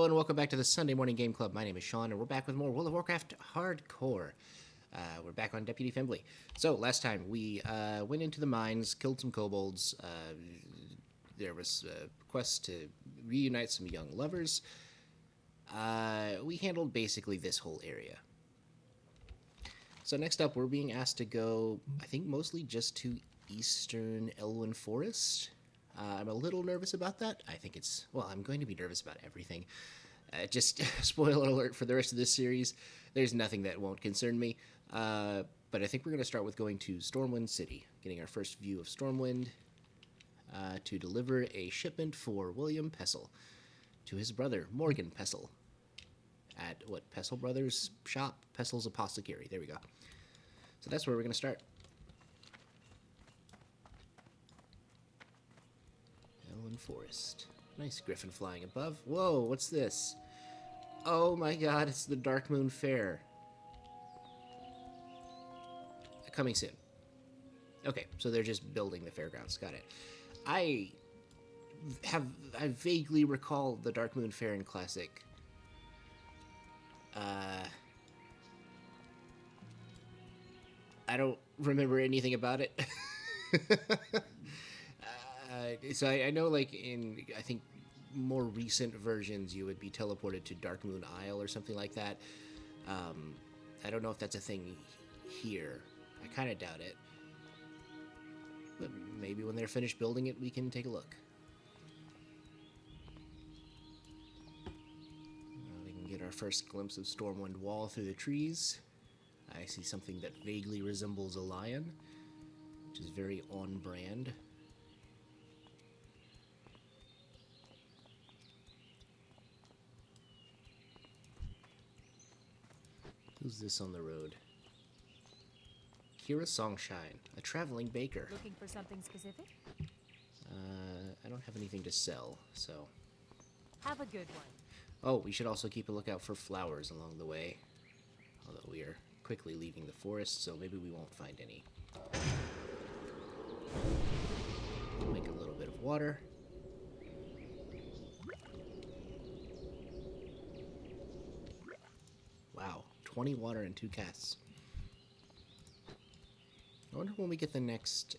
and welcome back to the Sunday Morning Game Club. My name is Sean, and we're back with more World of Warcraft Hardcore. We're back on Deputy Fimbli. So, last time we went into the mines, killed some kobolds. There was a quest to reunite some young lovers. We handled basically this whole area. So next up, we're being asked to go, I think mostly just to Eastern Elwyn Forest. I'm a little nervous about that. I think I'm going to be nervous about everything. Just spoiler alert for the rest of this series. There's nothing that won't concern me. But I think we're going to start with going to Stormwind City, getting our first view of Stormwind to deliver a shipment for William Pessel to his brother, Morgan Pessel, at Pessel Brothers shop? Pessel's Apothecary. There we go. So that's where we're going to start. Elwyn Forest. Nice griffin flying above. Whoa, what's this? Oh my god, it's the Dark Moon Fair. Coming soon. Okay, so they're just building the fairgrounds. Got it. I vaguely recall the Dark Moon Fair in Classic. I don't remember anything about it. So I know, like, in, I think, more recent versions, you would be teleported to Dark Moon Isle or something like that. I don't know if that's a thing here. I kind of doubt it. But maybe when they're finished building it, we can take a look. We can get our first glimpse of Stormwind Wall through the trees. I see something that vaguely resembles a lion, which is very on brand. Who's this on the road? Kira Songshine, a traveling baker. Looking for something specific? I don't have anything to sell, so... Have a good one. Oh, we should also keep a lookout for flowers along the way. Although we are quickly leaving the forest, so maybe we won't find any. Make a little bit of water. Wow, 20 water and 2 casts. I wonder when we get the next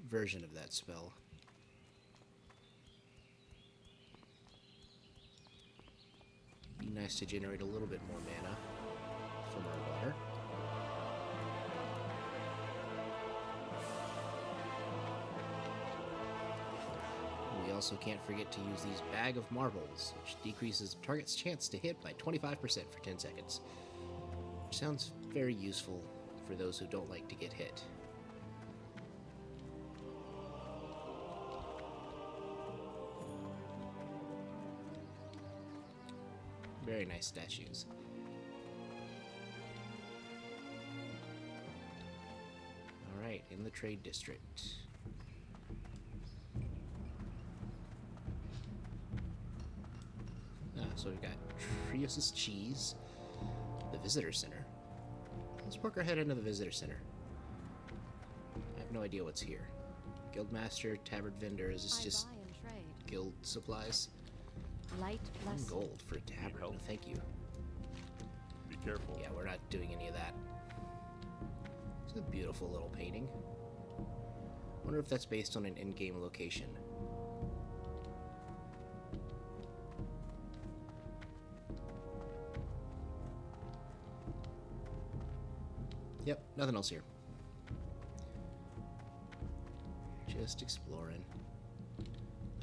version of that spell. Be nice to generate a little bit more mana from our water. We also can't forget to use these Bag of Marbles, which decreases the target's chance to hit by 25% for 10 seconds. Which sounds very useful for those who don't like to get hit. Very nice statues. Alright, in the trade district. So we've got Trios's Cheese, the Visitor Center. Let's work our head into the Visitor Center. I have no idea what's here. Guildmaster, Tabard Vendor, is this just guild supplies? Light One gold for a tabard, no thank you. Be careful. Yeah, we're not doing any of that. It's a beautiful little painting. Wonder if that's based on an in-game location. Yep, nothing else here. Just exploring.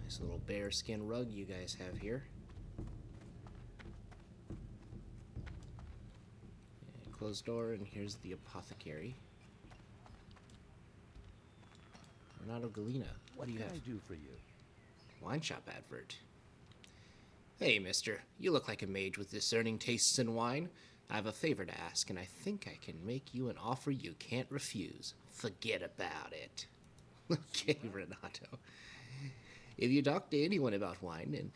Nice little bear skin rug you guys have here. And closed door, and here's the apothecary. Renato Galena, what do you have? What can I do for you? Wine shop advert. Hey, mister, you look like a mage with discerning tastes in wine. I have a favor to ask, and I think I can make you an offer you can't refuse. Forget about it. Okay, Renato. If you talk to anyone about wine, and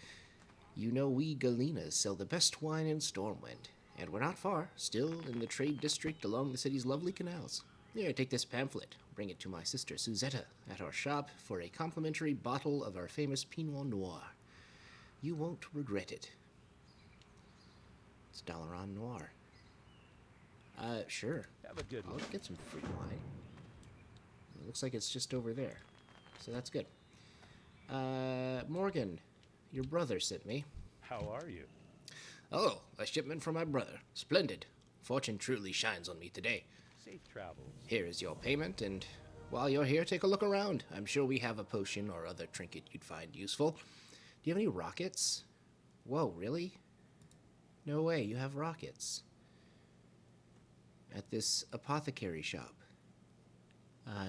you know we Galenas sell the best wine in Stormwind, and we're not far, still in the trade district along the city's lovely canals. Here, take this pamphlet. Bring it to my sister Suzetta at our shop for a complimentary bottle of our famous Pinot Noir. You won't regret it. It's Dalaran Noir. Sure. Have a good I'll one. get some free wine. It looks like it's just over there. So that's good. Morgan, your brother sent me. How are you? Oh, a shipment from my brother. Splendid. Fortune truly shines on me today. Safe travels. Here is your payment, and while you're here, take a look around. I'm sure we have a potion or other trinket you'd find useful. Do you have any rockets? Whoa, really? No way, you have rockets. At this apothecary shop.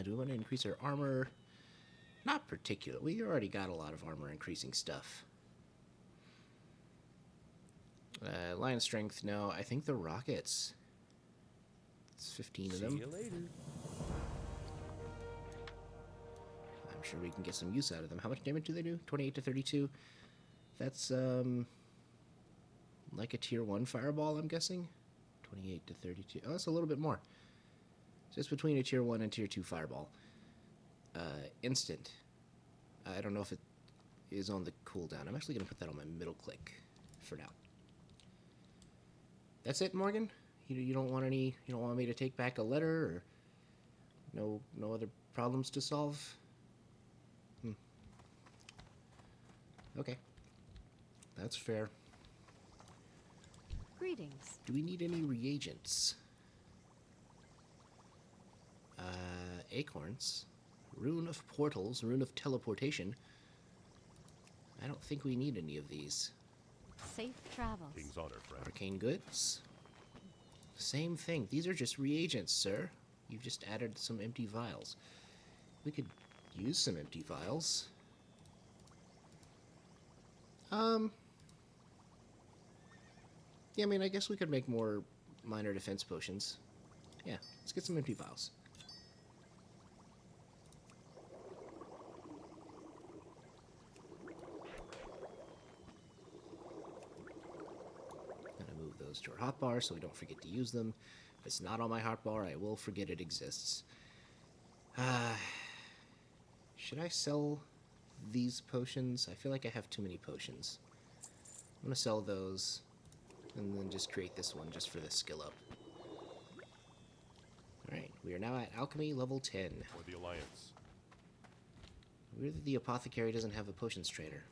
Do we want to increase our armor? Not particularly. We already got a lot of armor increasing stuff. Lion strength, no. I think the rockets. It's 15 of them. See you later. I'm sure we can get some use out of them. How much damage do they do? 28 to 32. That's like a tier 1 fireball, I'm guessing. 28 to 32. Oh, that's a little bit more. So it's between a tier 1 and tier 2 fireball. Instant. I don't know if it is on the cooldown. I'm actually going to put that on my middle click for now. That's it, Morgan? You don't want any? You don't want me to take back a letter, or no other problems to solve? Okay, that's fair. Greetings. Do we need any reagents? Acorns, rune of portals, rune of teleportation. I don't think we need any of these. Safe travels. King's honor, friend. Arcane goods. Same thing. These are just reagents, sir. You've just added some empty vials. We could use some empty vials. Yeah, I mean, I guess we could make more minor defense potions. Yeah, let's get some empty vials. Gonna move those to our hotbar so we don't forget to use them. If it's not on my hotbar, I will forget it exists. Should I sell these potions? I feel like I have too many potions. I'm gonna sell those and then just create this one just for the skill up. Alright, we are now at alchemy level 10. For the Alliance. Weird that the apothecary doesn't have a potions trader.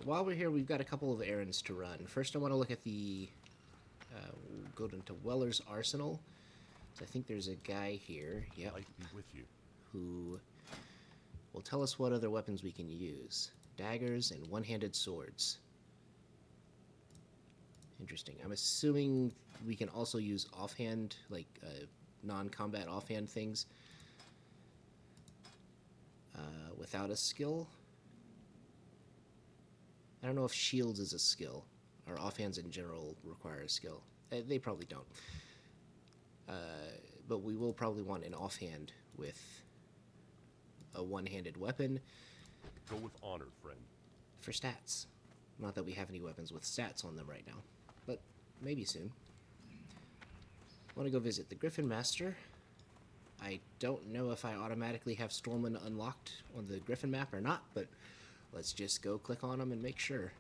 While we're here, we've got a couple of errands to run. First, I want to look at the... we'll go into Weller's Arsenal. So I think there's a guy here, yep, Light be with you. who will tell us what other weapons we can use. Daggers and one-handed swords. Interesting. I'm assuming we can also use offhand, like non-combat offhand things without a skill. I don't know if shields is a skill, or offhands in general require a skill. They probably don't. But we will probably want an offhand with a one-handed weapon. Go with honor, friend. For stats. Not that we have any weapons with stats on them right now, but maybe soon. I want to go visit the Griffin Master. I don't know if I automatically have Stormwind unlocked on the Griffin map or not, but let's just go click on them and make sure.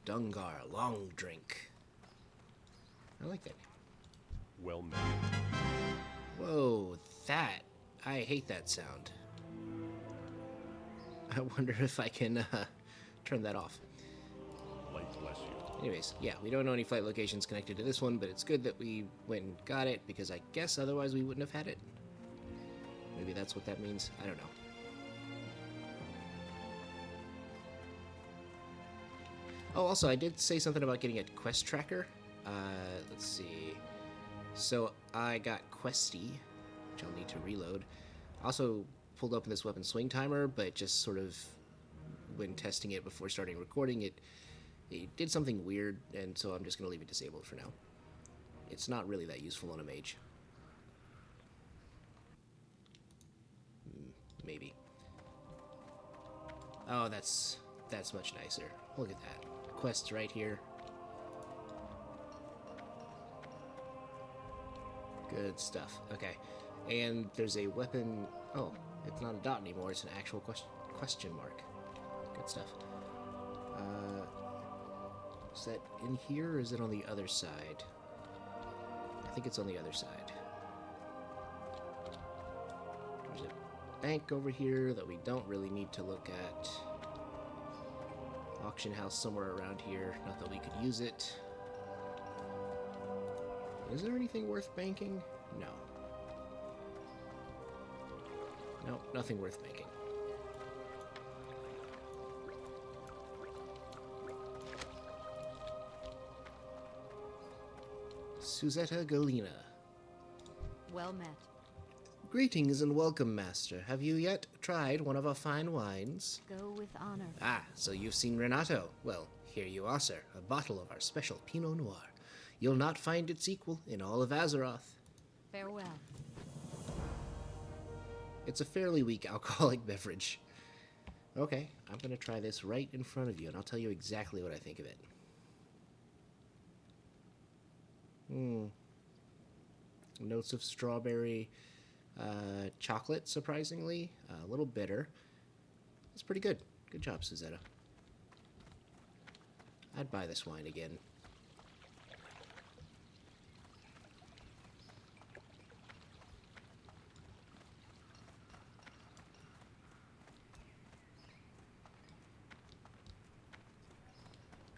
Dungar, long drink. I like that name. Well met. Whoa, that. I hate that sound. I wonder if I can turn that off. Light bless you. Anyways, yeah, we don't know any flight locations connected to this one, but it's good that we went and got it, because I guess otherwise we wouldn't have had it. Maybe that's what that means. I don't know. Oh, also, I did say something about getting a quest tracker. Let's see. So I got Questy, which I'll need to reload. Also pulled up this weapon swing timer, but just sort of when testing it before starting recording, it did something weird, and so I'm just going to leave it disabled for now. It's not really that useful on a mage. Maybe. Oh, that's much nicer. Look at that. Quests right here. Good stuff. Okay. And there's a weapon... Oh, it's not a dot anymore. It's an actual question mark. Good stuff. Is that in here or is it on the other side? I think it's on the other side. There's a bank over here that we don't really need to look at. Auction house somewhere around here. Not that we could use it. Is there anything worth banking? No. Nope, nothing worth banking. Suzetta Galena. Well met. Greetings and welcome, Master. Have you yet tried one of our fine wines? Go with honor. Ah, so you've seen Renato. Well, here you are, sir. A bottle of our special Pinot Noir. You'll not find its equal in all of Azeroth. Farewell. It's a fairly weak alcoholic beverage. Okay, I'm going to try this right in front of you, and I'll tell you exactly what I think of it. Notes of strawberry, chocolate, surprisingly. A little bitter. It's pretty good. Good job, Suzetta. I'd buy this wine again.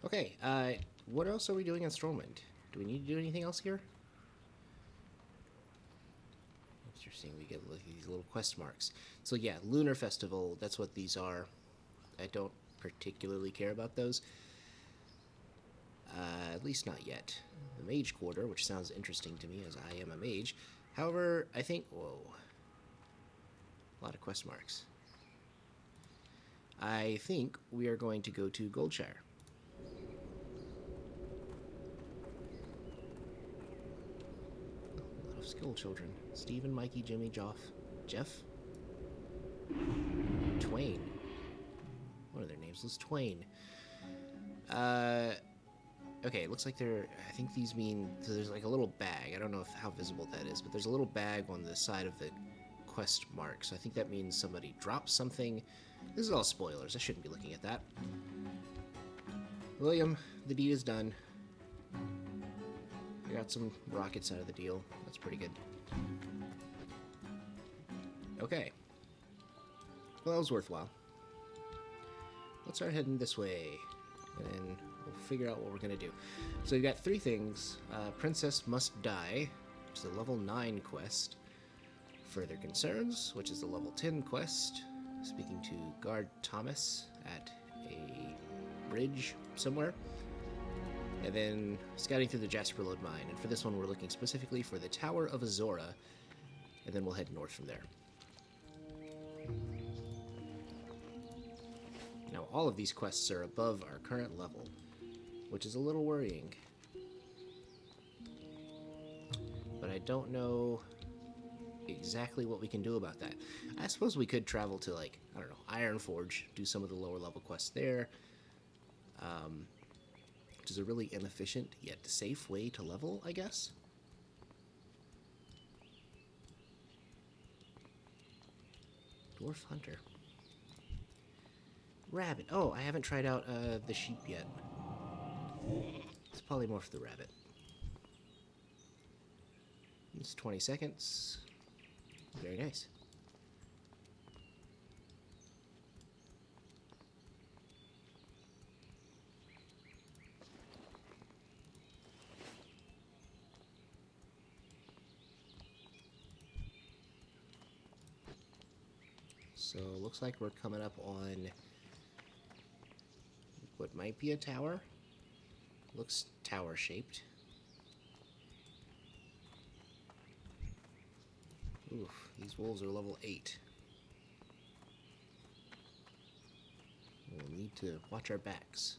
Okay, what else are we doing in Stormwind? Do we need to do anything else here? Interesting, we get these little quest marks. So yeah, Lunar Festival, that's what these are. I don't particularly care about those. At least not yet. The Mage Quarter, which sounds interesting to me as I am a mage. However, I think... Whoa. A lot of quest marks. I think we are going to go to Goldshire. A lot of school children. Stephen, Mikey, Jimmy, Jeff? Twain. One of their names was Twain. Okay, it looks like they're... I think these mean... So there's like a little bag. I don't know how visible that is, but there's a little bag on the side of the quest mark. So I think that means somebody dropped something. This is all spoilers. I shouldn't be looking at that. William, the deed is done. I got some rockets out of the deal. That's pretty good. Okay. Well, that was worthwhile. Let's start heading this way. And then we'll figure out what we're going to do. So we've got three things. Princess Must Die, which is a level 9 quest. Further Concerns, which is the level 10 quest. Speaking to Guard Thomas at a bridge somewhere. And then scouting through the Jasperlode mine. And for this one, we're looking specifically for the Tower of Azora. And then we'll head north from there. Now, all of these quests are above our current level, which is a little worrying. But I don't know exactly what we can do about that. I suppose we could travel to, like, I don't know, Ironforge, do some of the lower level quests there, which is a really inefficient yet safe way to level, I guess. Dwarf Hunter. Rabbit. Oh, I haven't tried out the sheep yet. It's polymorph the rabbit. It's 20 seconds. Very nice. So, looks like we're coming up on what might be a tower. Looks tower-shaped. Oof, these wolves are level 8. We'll need to watch our backs.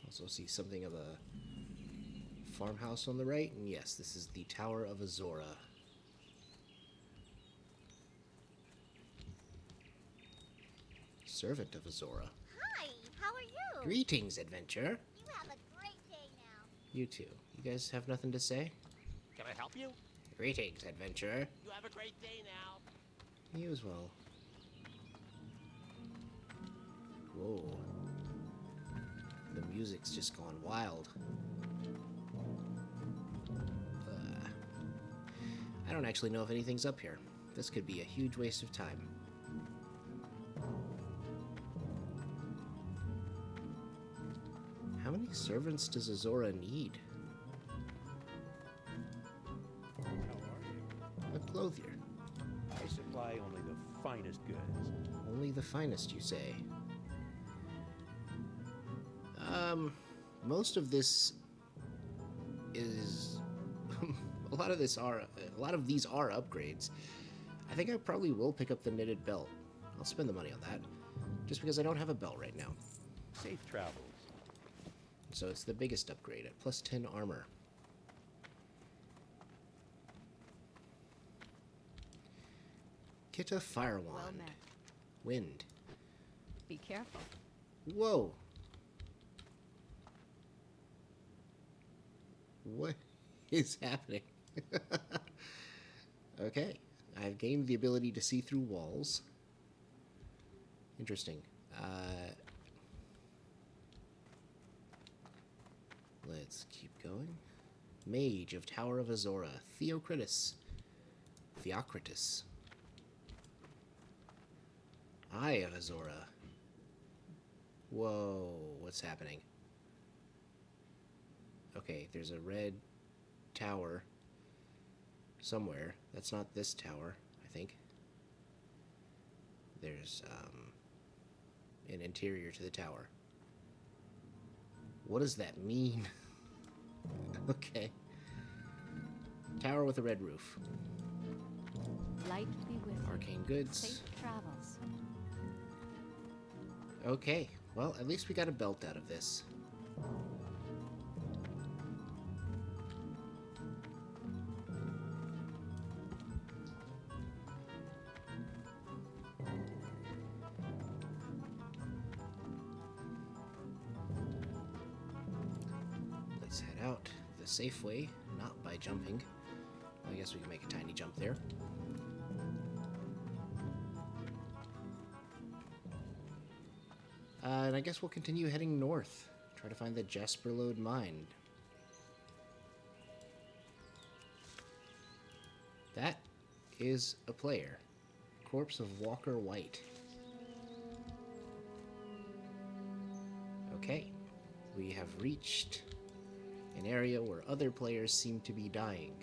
Also see something of a farmhouse on the right, and yes, this is the Tower of Azora. Servant of Azora. Hi, how are you? Greetings, adventure. You have a great day now. You too. You guys have nothing to say? Can I help you? Greetings, adventurer. You have a great day now. You as well. Whoa. The music's just gone wild. I don't actually know if anything's up here. This could be a huge waste of time. How many servants does Azora need? How are you? A clothier. I supply only the finest goods. Only the finest, you say? Most of this is a lot of these are upgrades. I think I probably will pick up the knitted belt. I'll spend the money on that, just because I don't have a belt right now. Safe travels. So it's the biggest upgrade at plus 10 armor. Kitta Fire Well Wand. met. Wind. Be careful. Whoa. What is happening? Okay. I've gained the ability to see through walls. Interesting. Let's keep going. Mage of Tower of Azora. Theocritus. Theocritus. Eye of Azora. Whoa, what's happening? Okay, there's a red tower somewhere. That's not this tower, I think. There's an interior to the tower. What does that mean? Okay. Tower with a red roof. Light be with you. Arcane goods. Safe travels. Okay, well, at least we got a belt out of this. Let's head out the safe way, not by jumping. I guess we can make a tiny jump there. And I guess we'll continue heading north. Try to find the Jasper Lode mine. That is a player. Corpse of Walker White. Okay. We have reached an area where other players seem to be dying.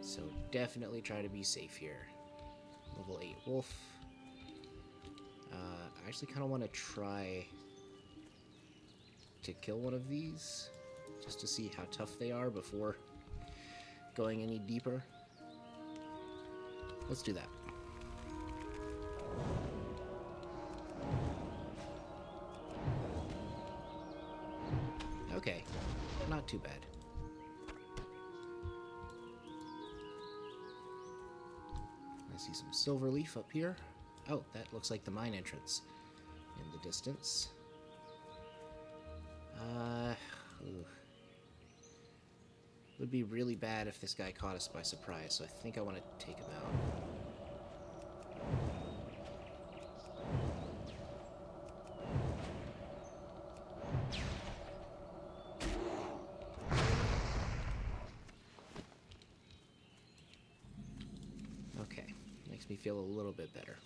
So definitely try to be safe here. Level 8 wolf. I actually kind of want to try to kill one of these, just to see how tough they are before going any deeper. Let's do that. Okay, not too bad. I see some silver leaf up here. Oh, that looks like the mine entrance in the distance. Ooh. Would be really bad if this guy caught us by surprise, so I think I want to take him out. Okay, makes me feel a little bit better.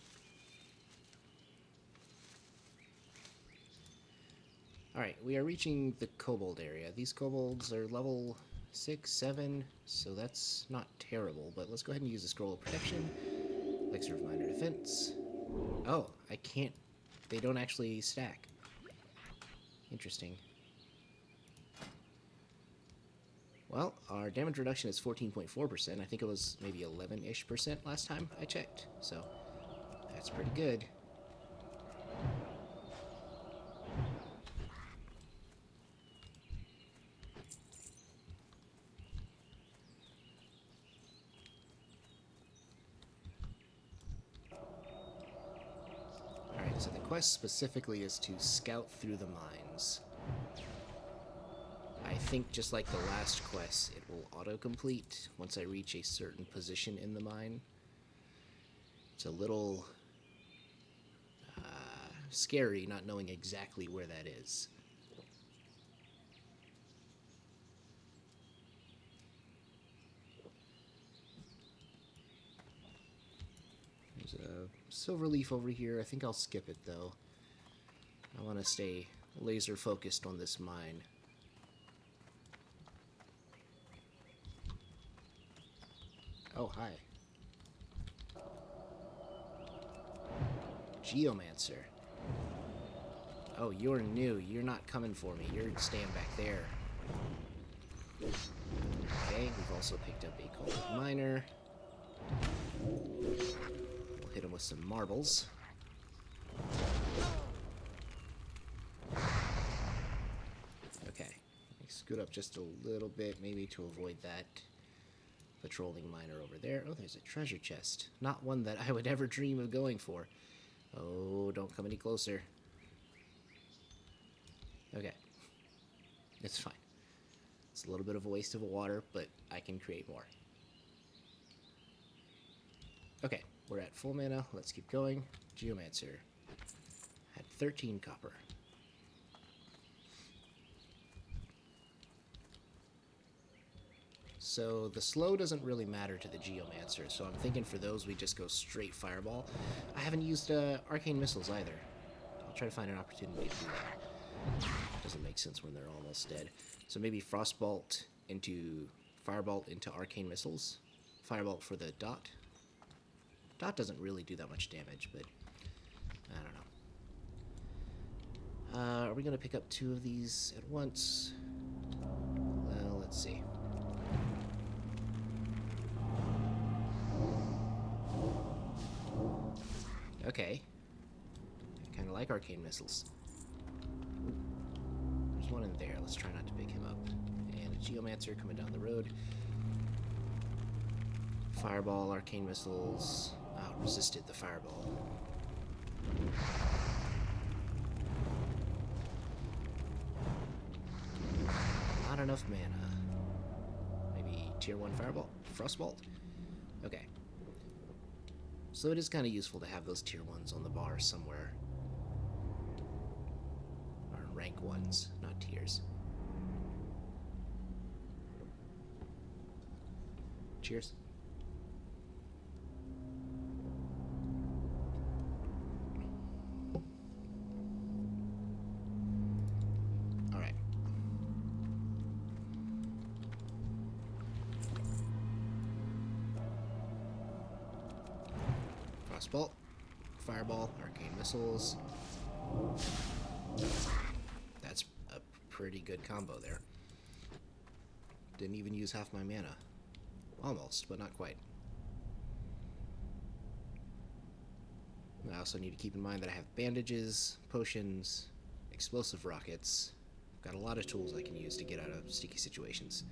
Alright, we are reaching the kobold area. These kobolds are level 6, 7, so that's not terrible, but let's go ahead and use the Scroll of Protection. Elixir of Minor Defense. Oh, I can't... They don't actually stack. Interesting. Well, our damage reduction is 14.4%. I think it was maybe 11-ish% last time I checked, so that's pretty good. So the quest specifically is to scout through the mines. I think just like the last quest, it will autocomplete once I reach a certain position in the mine. It's a little scary not knowing exactly where that is. There's a silver leaf over here. I think I'll skip it though. I want to stay laser focused on this mine. Oh, hi. Geomancer. Oh, you're new. You're not coming for me. You're staying back there. Okay, we've also picked up a cold miner. We'll hit him with some marbles. Okay, let me scoot up just a little bit, maybe to avoid that patrolling miner over there. Oh, there's a treasure chest. Not one that I would ever dream of going for. Oh, don't come any closer. Okay. It's fine. It's a little bit of a waste of water, but I can create more. Okay, we're at full mana. Let's keep going. Geomancer. Had 13 copper. So the slow doesn't really matter to the Geomancer, so I'm thinking for those we just go straight Fireball. I haven't used Arcane Missiles either. I'll try to find an opportunity to do that. Doesn't make sense when they're almost dead. So maybe Frostbolt into Firebolt into Arcane Missiles. Firebolt for the dot. Dot doesn't really do that much damage, but I don't know. Are we going to pick up 2 of these at once? Well, let's see. Okay. I kind of like Arcane Missiles. Ooh. There's one in there. Let's try not to pick him up. And a Geomancer coming down the road. Fireball, Arcane Missiles. Oh, resisted the Fireball. Not enough mana. Maybe tier 1 Fireball? Frostbolt? Okay. So it is kind of useful to have those tier 1s on the bar somewhere. Or rank 1s, not tiers. Cheers. Alright. Frostbolt, Fireball, Arcane Missiles. That's a pretty good combo there. Didn't even use half my mana. Almost, but not quite. I also need to keep in mind that I have bandages, potions, explosive rockets. Got a lot of tools I can use to get out of sticky situations.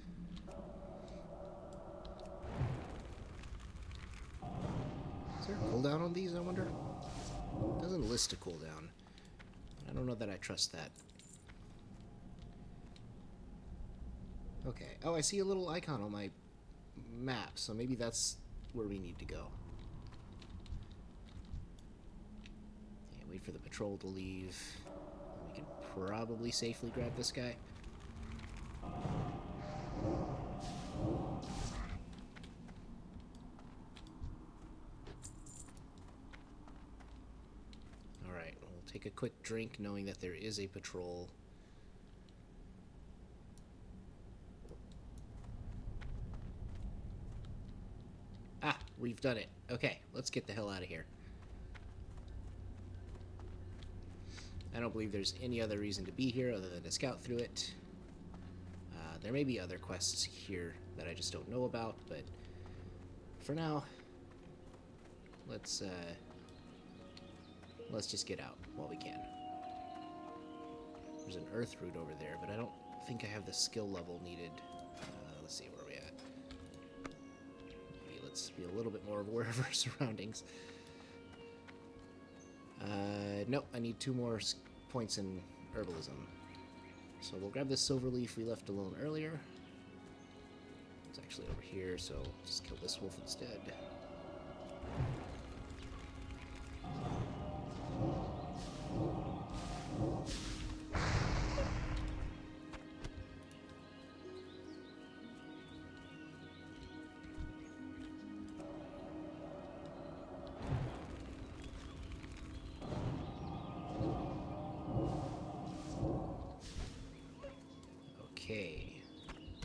Is there a cooldown on these, I wonder? It doesn't list a cooldown. I don't know that I trust that. Okay. Oh, I see a little icon on my map, so maybe that's where we need to go. Yeah, wait for the patrol to leave. We can probably safely grab this guy. Alright, we'll take a quick drink knowing that there is a patrol. Ah, we've done it. Okay, let's get the hell out of here. I don't believe there's any other reason to be here other than to scout through it. There may be other quests here that I just don't know about, but for now, let's just get out while we can. There's an earth root over there, but I don't think I have the skill level needed. Let's see, where are we at? Maybe let's be a little bit more aware of our surroundings. Nope, I need 2 more points in herbalism. So we'll grab this silver leaf we left alone earlier. It's actually over here, so just kill this wolf instead. Okay,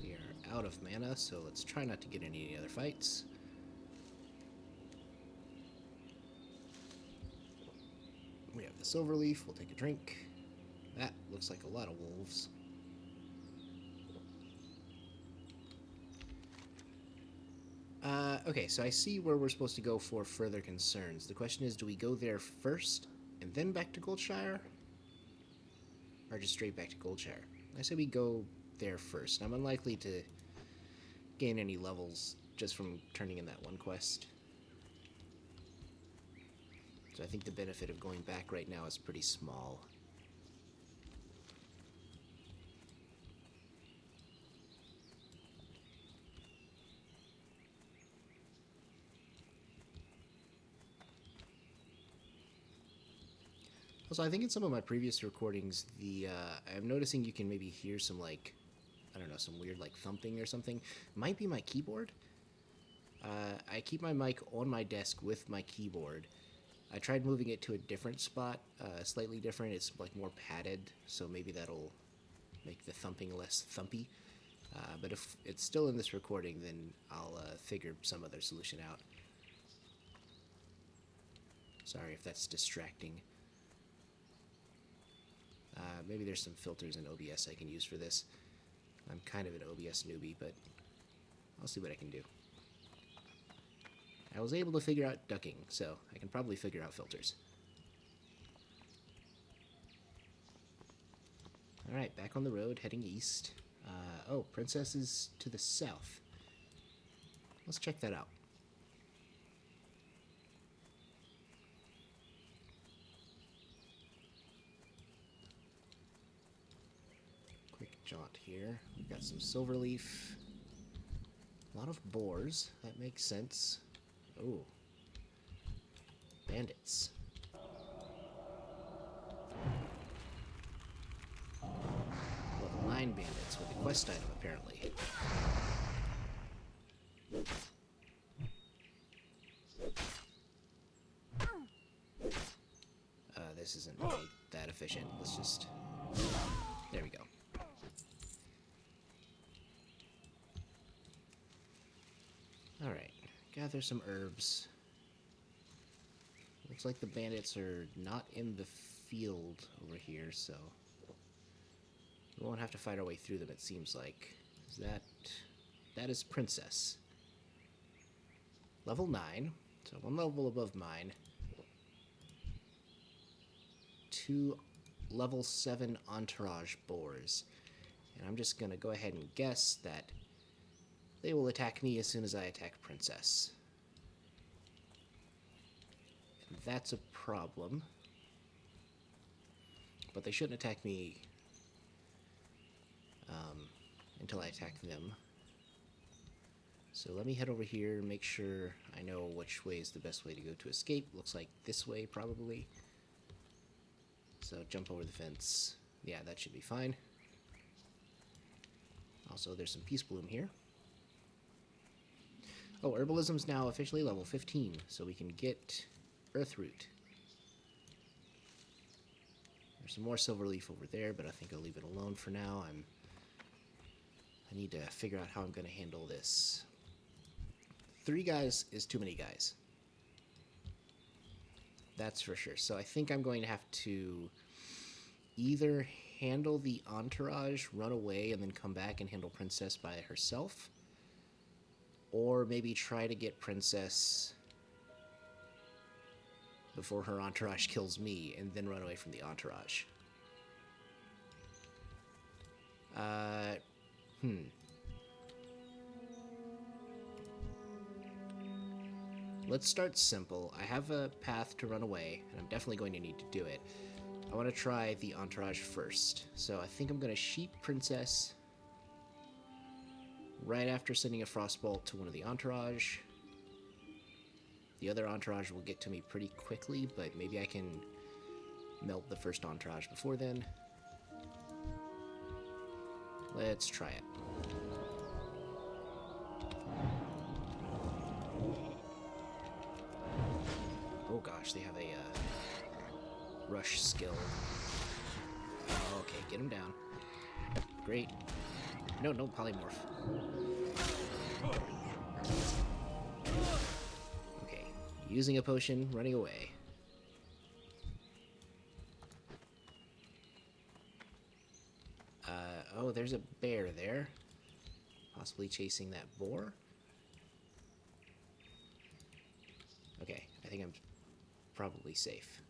we are out of mana, so let's try not to get any other fights. We have the silver leaf, we'll take a drink. That looks like a lot of wolves. Okay, so I see where we're supposed to go for further concerns. The question is, do we go there first and then back to Goldshire? Or just straight back to Goldshire? I say we go there first. I'm unlikely to gain any levels just from turning in that one quest. So I think the benefit of going back right now is pretty small. Also, I think in some of my previous recordings, I'm noticing you can maybe hear some, like, I don't know, some weird, like, thumping or something. Might be my keyboard. I keep my mic on my desk with my keyboard. I tried moving it to a different spot, slightly different. It's, like, more padded, so maybe that'll make the thumping less thumpy. But if it's still in this recording, then I'll figure some other solution out. Sorry if that's distracting. Maybe there's some filters in OBS I can use for this. I'm kind of an OBS newbie, but I'll see what I can do. I was able to figure out ducking, so I can probably figure out filters. Alright, back on the road, heading east. Oh, Princess is to the south. Let's check that out. Jaunt here. We've got some silver leaf. A lot of boars. That makes sense. Oh. Bandits. Level 9 bandits with a quest item, apparently. This isn't really that efficient. Let's just... There we go. Alright, gather some herbs. Looks like the bandits are not in the field over here, so we won't have to fight our way through them, it seems like. That is Princess. Level 9, so 1 level above mine. 2 level 7 entourage boars. And I'm just gonna go ahead and guess that they will attack me as soon as I attack Princess. And that's a problem. But they shouldn't attack me until I attack them. So let me head over here and make sure I know which way is the best way to go to escape. Looks like this way, probably. So jump over the fence. Yeah, that should be fine. Also, there's some Peace Bloom here. Oh, Herbalism's now officially level 15, so we can get Earthroot. There's some more silver leaf over there, but I think I'll leave it alone for now. I need to figure out how I'm going to handle this. 3 guys is too many guys. That's for sure. So I think I'm going to have to either handle the entourage, run away, and then come back and handle Princess by herself. Or maybe try to get Princess before her entourage kills me, and then run away from the entourage. let's start simple. I have a path to run away, and I'm definitely going to need to do it. I want to try the entourage first. So I think I'm going to sheep Princess right after sending a frostbolt to one of the entourage. The other entourage will get to me pretty quickly, but maybe I can melt the first entourage before then. Let's try it. Oh gosh, they have a rush skill. Okay, get him down. Great. No, no polymorph. Okay, using a potion, running away. Oh, there's a bear there. Possibly chasing that boar. Okay, I think I'm probably safe.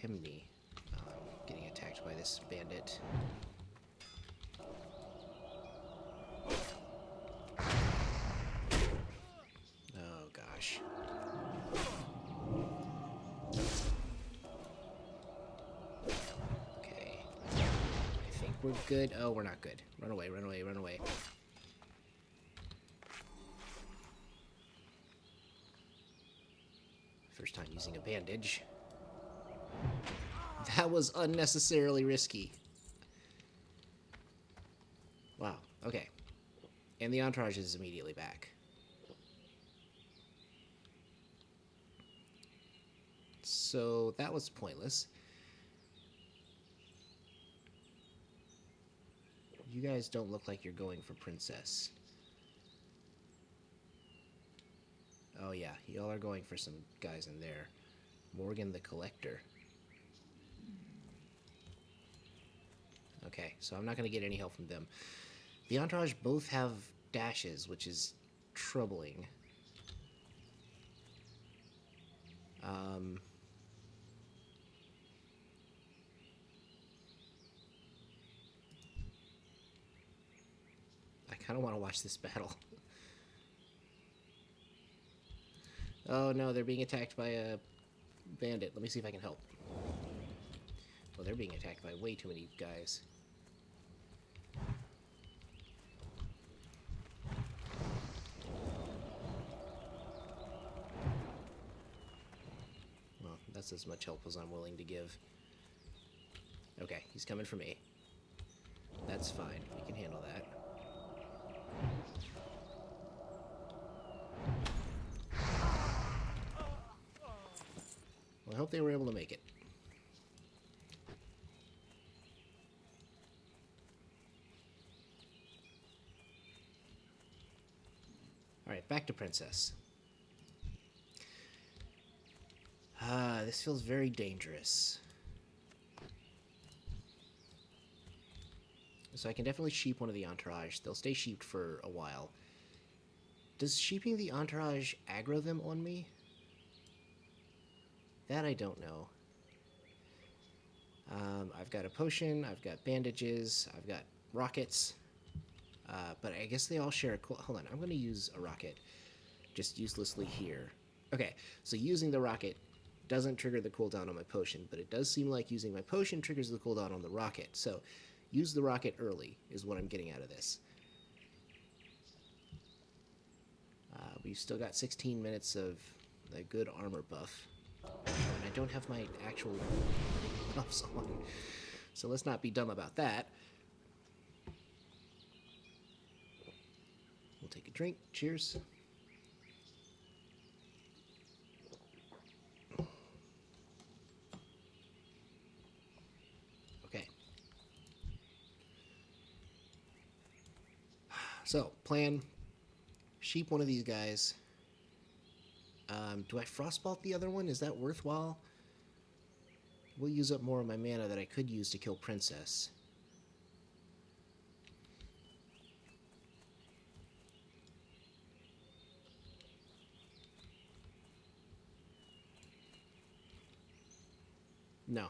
Fimbli, getting attacked by this bandit. Oh gosh. Okay. I think we're good. Oh, we're not good. Run away, run away, run away. First time using a bandage. That was unnecessarily risky. Wow, okay. And the entourage is immediately back. So that was pointless. You guys don't look like you're going for Princess. Oh yeah, y'all are going for some guys in there. Morgan the Collector. Okay, so I'm not going to get any help from them. The entourage both have dashes, which is troubling. I kind of want to watch this battle. Oh no, they're being attacked by a bandit. Let me see if I can help. Well, they're being attacked by way too many guys. Well, that's as much help as I'm willing to give. Okay, he's coming for me. That's fine. We can handle that. Well, I hope they were able to make it. Alright, back to Princess. This feels very dangerous. So I can definitely sheep one of the entourage. They'll stay sheeped for a while. Does sheeping the entourage aggro them on me? That I don't know. I've got a potion, I've got bandages, I've got rockets. But I guess they all share a hold on, I'm going to use a rocket. Just uselessly here. Okay, so using the rocket doesn't trigger the cooldown on my potion, but it does seem like using my potion triggers the cooldown on the rocket. So use the rocket early is what I'm getting out of this. We've still got 16 minutes of a good armor buff. And I don't have my actual buffs on. So let's not be dumb about that. We'll take a drink. Cheers. Okay. So, plan. Sheep one of these guys. Do I frostbolt the other one? Is that worthwhile? We'll use up more of my mana that I could use to kill Princess. No.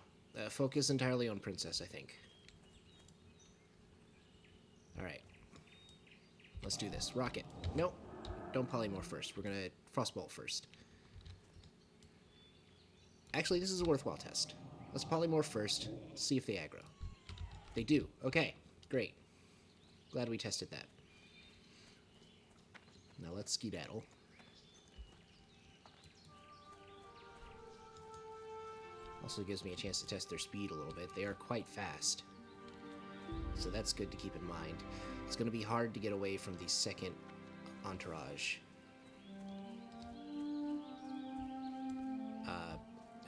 Focus entirely on Princess, I think. Alright. Let's do this. Rocket. Nope. Don't polymorph first. We're gonna frostbolt first. Actually, this is a worthwhile test. Let's polymorph first. See if they aggro. They do. Okay. Great. Glad we tested that. Now let's skedaddle. Also gives me a chance to test their speed a little bit. They are quite fast. So that's good to keep in mind. It's going to be hard to get away from the second entourage.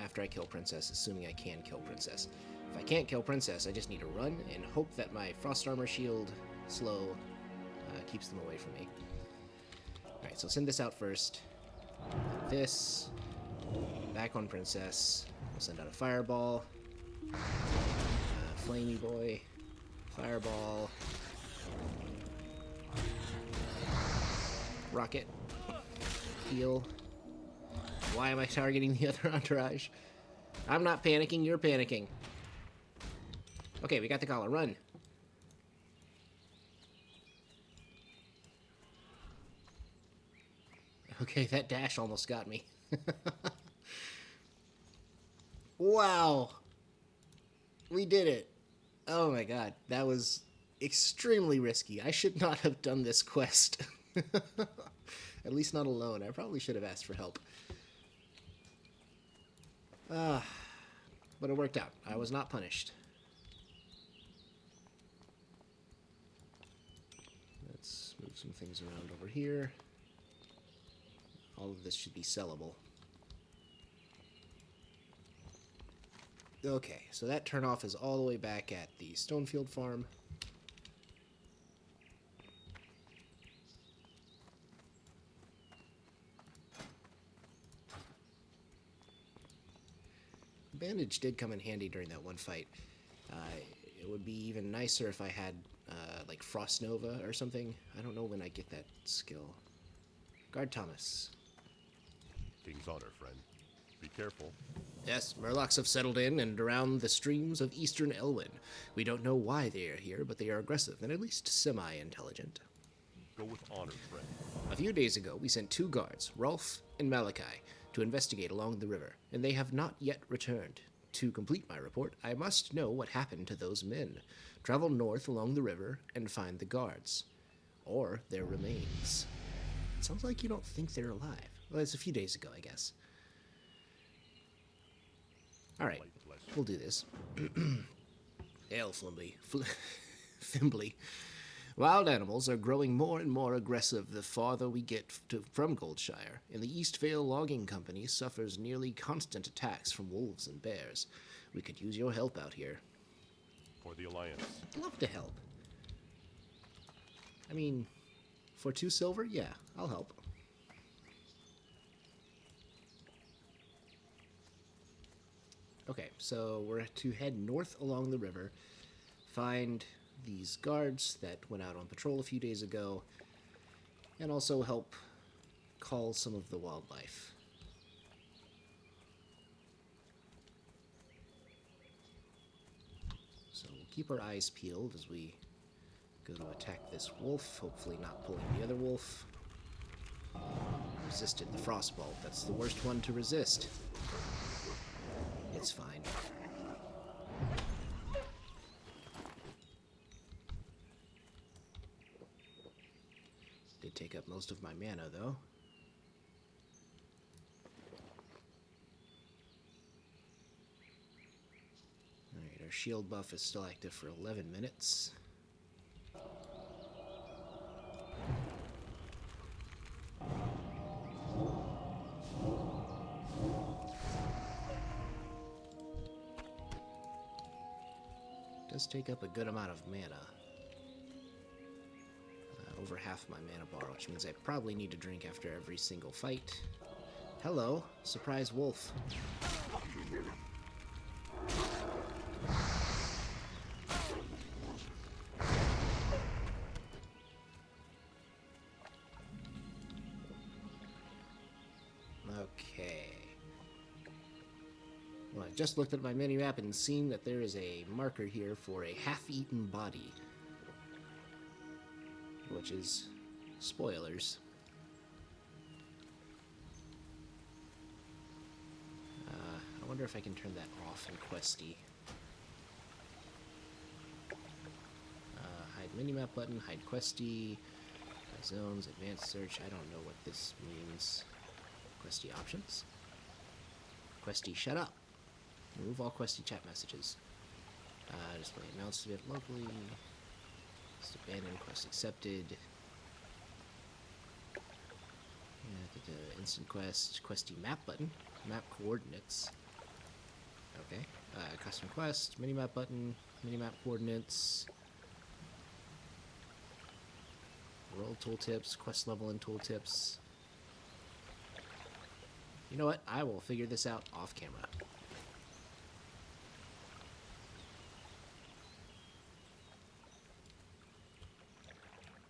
After I kill Princess, assuming I can kill Princess. If I can't kill Princess, I just need to run and hope that my Frost Armor Shield slow keeps them away from me. Alright, so send this out first. This. Back on Princess. We'll send out a Fireball. Flamey Boy. Fireball. Rocket. Heal. Why am I targeting the other entourage? I'm not panicking, you're panicking. Okay, we got the collar. Run. Okay, that dash almost got me. Wow. We did it. Oh my god, that was extremely risky. I should not have done this quest. At least not alone. I probably should have asked for help. But it worked out. I was not punished. Let's move some things around over here. All of this should be sellable. Okay, so that turnoff is all the way back at the Stonefield farm. Bandage did come in handy during that one fight. It would be even nicer if I had, like, Frost Nova or something. I don't know when I get that skill. Guard Thomas. King's honor, friend. Be careful. Yes, Murlocs have settled in and around the streams of eastern Elwyn. We don't know why they are here, but they are aggressive and at least semi-intelligent. Go with honor, friend. A few days ago, we sent 2 guards, Rolf and Malachi, to investigate along the river, and they have not yet returned. To complete my report, I must know what happened to those men. Travel north along the river and find the guards. Or their remains. It sounds like you don't think they're alive. Well, it's a few days ago, I guess. Alright, we'll do this. Hail, Fimbli. Fimbli. Wild animals are growing more and more aggressive the farther we get from Goldshire, and the East Vale Logging Company suffers nearly constant attacks from wolves and bears. We could use your help out here. For the Alliance. Love to help. I mean, for 2 silver? Yeah, I'll help. Okay, so we're to head north along the river, find these guards that went out on patrol a few days ago, and also help call some of the wildlife. So we'll keep our eyes peeled as we go to attack this wolf, hopefully not pulling the other wolf. Resisted the frostbolt. That's the worst one to resist. It's fine. Did take up most of my mana, though. Alright, our shield buff is still active for 11 minutes. Does take up a good amount of mana. Over half my mana bar, which means I probably need to drink after every single fight. Hello, surprise wolf. Okay. Well, I just looked at my mini-map and seen that there is a marker here for a half-eaten body, which is Spoilers. I wonder if I can turn that off in Questy. Hide minimap button, hide Questy, zones, advanced search. I don't know what this means. Questy options. Questy, shut up. Remove all Questy chat messages. Display announcement locally. Just abandon, quest accepted. Instant quest, Questy map button, map coordinates. Okay. Custom quest, minimap button, minimap coordinates. Roll tooltips, quest level and tooltips. You know what? I will figure this out off camera.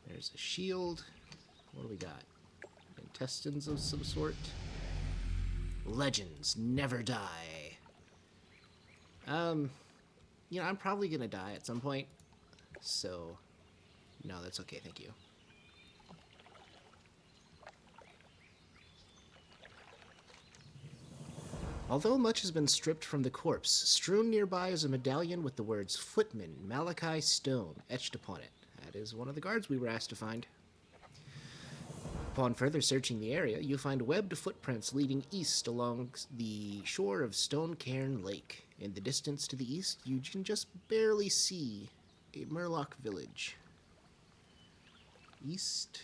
There's a shield. What do we got? Intestines of some sort. Legends never die. You know, I'm probably gonna die at some point. So, no, that's okay, thank you. Although much has been stripped from the corpse, strewn nearby is a medallion with the words Footman Malachi Stone etched upon it. That is one of the guards we were asked to find. Upon further searching the area, you find webbed footprints leading east along the shore of Stone Cairn Lake. In the distance to the east, you can just barely see a Murloc village. East?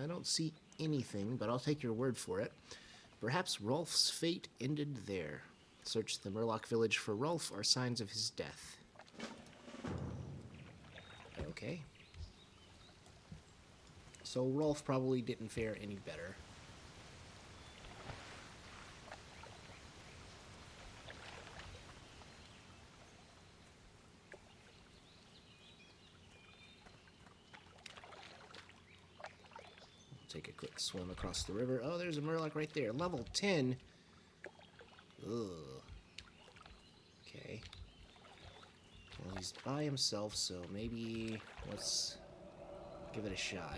I don't see anything, but I'll take your word for it. Perhaps Rolf's fate ended there. Search the Murloc village for Rolf or signs of his death. Okay. So Rolf probably didn't fare any better. Take a quick swim across the river. Oh, there's a Murloc right there. Level 10. Ugh. Okay. Well, he's by himself, so maybe let's give it a shot.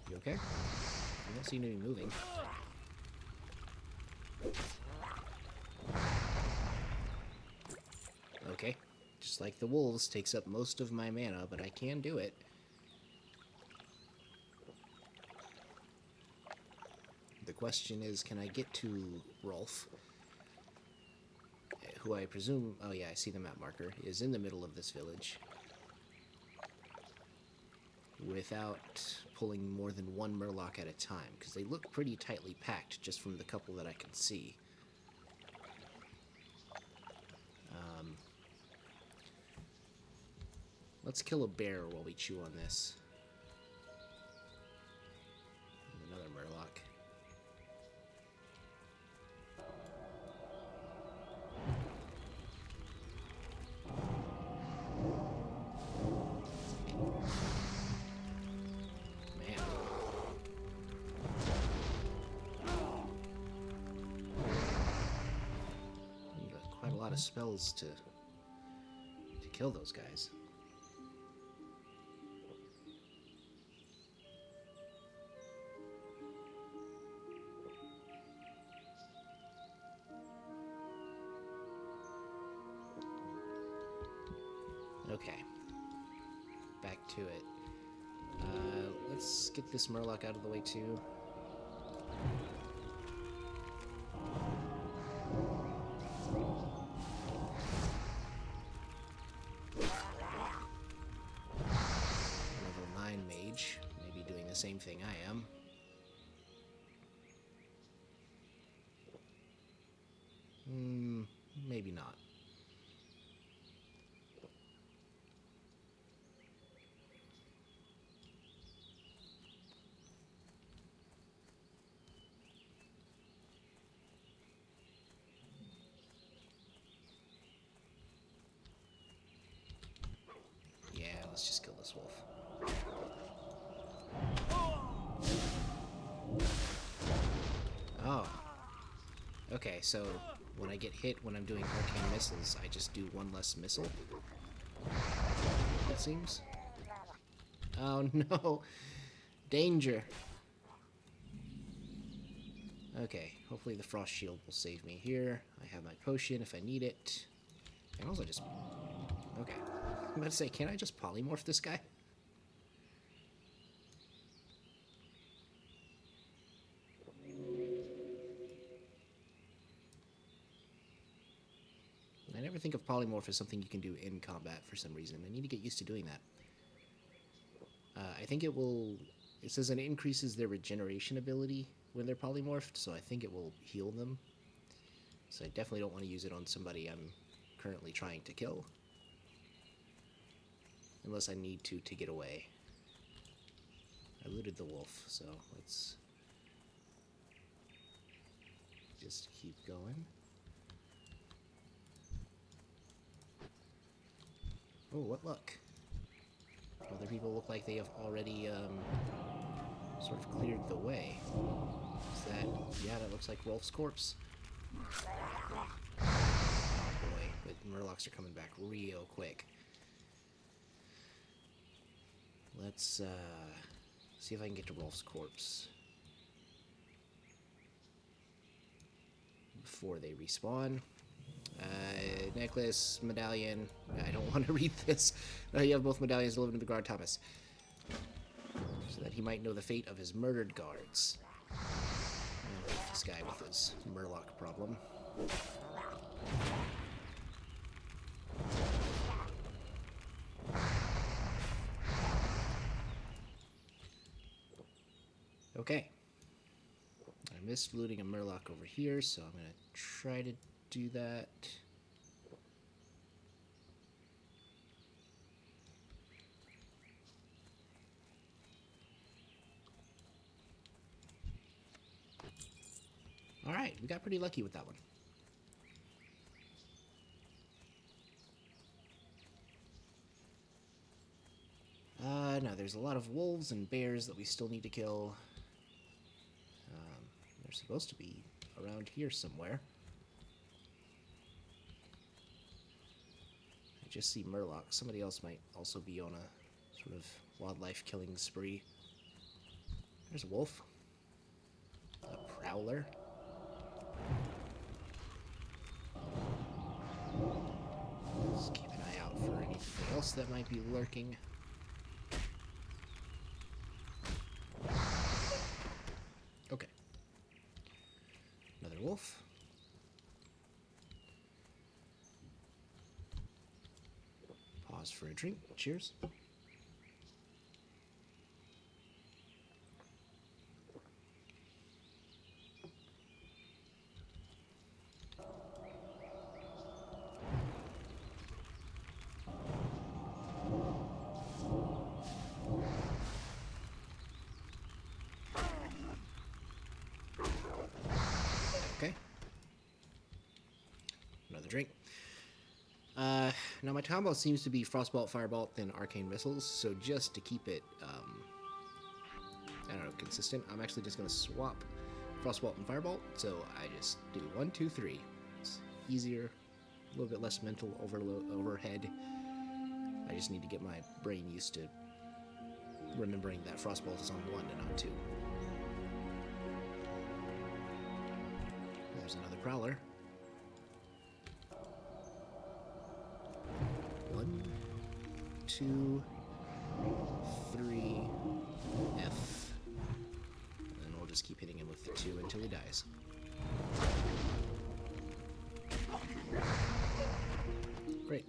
You okay? You don't seem to be moving. Okay. Just like the wolves, takes up most of my mana, but I can do it. The question is, can I get to Rolf, who I presume, oh yeah, I see the map marker, is in the middle of this village, without pulling more than one Murloc at a time, because they look pretty tightly packed just from the couple that I can see. Let's kill a bear while we chew on this. And another Murloc. Man. You got quite a lot of spells to kill those guys. Okay, back to it. Let's get this Murloc out of the way too. Level 9 mage, maybe doing the same thing I am. Maybe not. Let's just kill this wolf. Oh. Okay, so when I get hit when I'm doing arcane missiles, I just do one less missile. It seems. Oh no! Danger! Okay, hopefully the frost shield will save me here. I have my potion if I need it. And also just... Okay. I'm about to say, can't I just polymorph this guy? I never think of polymorph as something you can do in combat for some reason. I need to get used to doing that. I think it will... It says it increases their regeneration ability when they're polymorphed, so I think it will heal them. So I definitely don't want to use it on somebody I'm currently trying to kill. Unless I need to get away. I looted the wolf, so let's just keep going. Oh, what luck. Other people look like they have already sort of cleared the way. Is that... Yeah, that looks like Rolf's corpse. Oh boy, but Murlocs are coming back real quick. Let's see if I can get to Rolf's corpse before they respawn. Necklace, medallion. I don't want to read this. You have both medallions delivered to the guard Thomas, so that he might know the fate of his murdered guards. This guy with his Murloc problem. Okay. I missed looting a Murloc over here, so I'm going to try to do that. Alright, we got pretty lucky with that one. No, there's a lot of wolves and bears that we still need to kill. They're supposed to be around here somewhere. I just see Murloc. Somebody else might also be on a sort of wildlife killing spree. There's a wolf. A prowler. Let's keep an eye out for anything else that might be lurking. Okay. Another wolf. Pause for a drink. Cheers. Okay. Another drink. Now my combo seems to be Frostbolt, Firebolt, then Arcane Missiles, so just to keep it, I don't know, consistent, I'm actually just going to swap Frostbolt and Firebolt, so I just do 1, 2, 3. It's easier, a little bit less mental overhead. I just need to get my brain used to remembering that Frostbolt is on 1 and not 2. There's another Prowler. 1, 2, 3, F. And we'll just keep hitting him with the 2 until he dies. Great.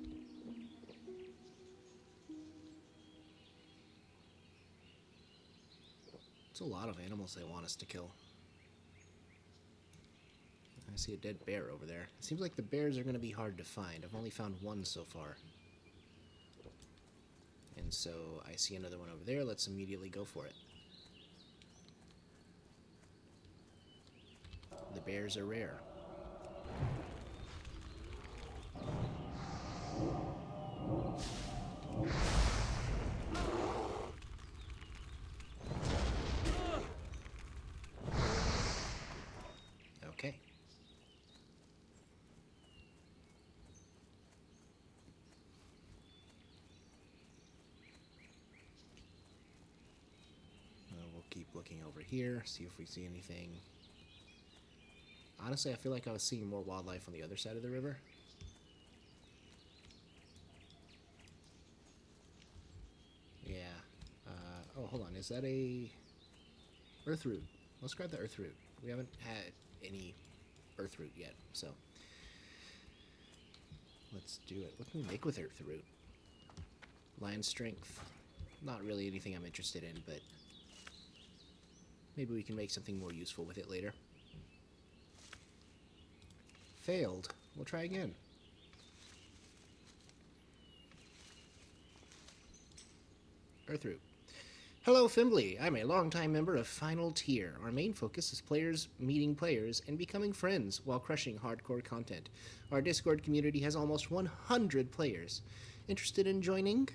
It's a lot of animals they want us to kill. I see a dead bear over there. It seems like the bears are going to be hard to find. I've only found one so far. And so I see another one over there. Let's immediately go for it. The bears are rare. Okay. over here, see if we see anything. Honestly, I feel like I was seeing more wildlife on the other side of the river. Yeah. Oh, hold on. Is that a earth root? Let's grab the earth root. We haven't had any earth root yet, so let's do it. What can we make with earth root? Lion strength. Not really anything I'm interested in, but maybe we can make something more useful with it later. Failed. We'll try again. Earthroot. Hello, Fimbli. I'm a longtime member of Final Tier. Our main focus is players meeting players and becoming friends while crushing hardcore content. Our Discord community has almost 100 players. Interested in joining?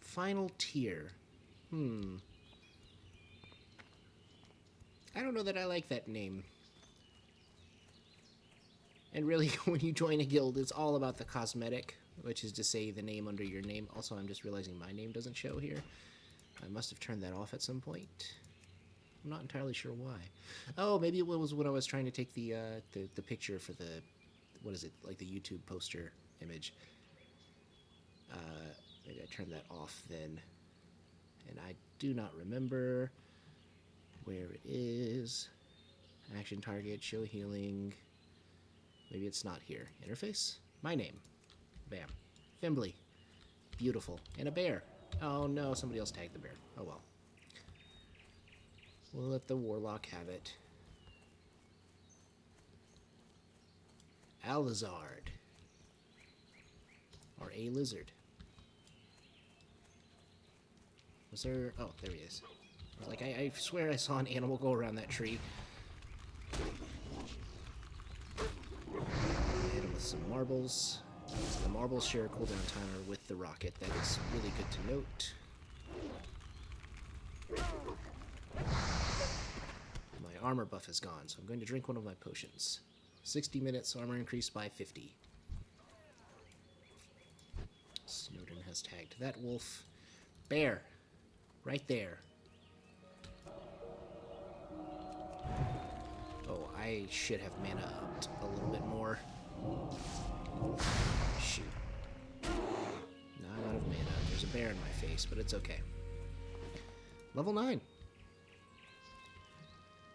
Final Tier. I don't know that I like that name. And really, when you join a guild, it's all about the cosmetic, which is to say the name under your name. Also, I'm just realizing my name doesn't show here. I must have turned that off at some point. I'm not entirely sure why. Oh, maybe it was when I was trying to take the picture for the, what is it, like the YouTube poster image. Maybe I turned that off then. And I do not remember where it is. Action target, show healing. Maybe it's not here. Interface? My name. Bam. Fimbli. Beautiful. And a bear. Oh no, somebody else tagged the bear. Oh well. We'll let the warlock have it. Alizard. Or a lizard. Was there... Oh, there he is. I was like, I swear I saw an animal go around that tree. Hit him with some marbles. The marbles share a cooldown timer with the rocket. That is really good to note. My armor buff is gone, so I'm going to drink one of my potions. 60 minutes, armor increased by 50. Snowden has tagged that wolf. Bear. Right there. Oh, I should have mana upped a little bit more. Shoot. Now I'm out of mana. There's a bear in my face, but it's okay. Level 9.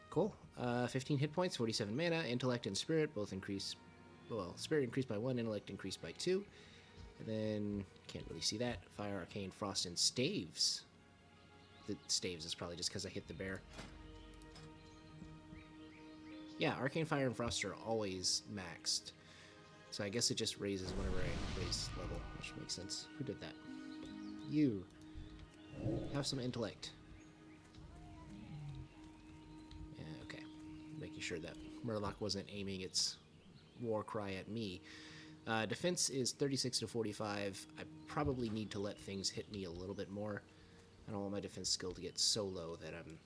Cool. 15 hit points, 47 mana. Intellect and spirit both increase. Well, spirit increased by 1, intellect increased by 2. And then, can't really see that. Fire, arcane, frost, and staves. The staves is probably just because I hit the bear. Yeah, arcane, fire, and frost are always maxed. So I guess it just raises whenever I raise level, which makes sense. Who did that? You. Have some intellect. Yeah, okay. Making sure that Murloc wasn't aiming its war cry at me. Defense is 36 to 45. I probably need to let things hit me a little bit more. I don't want my defense skill to get so low that I'm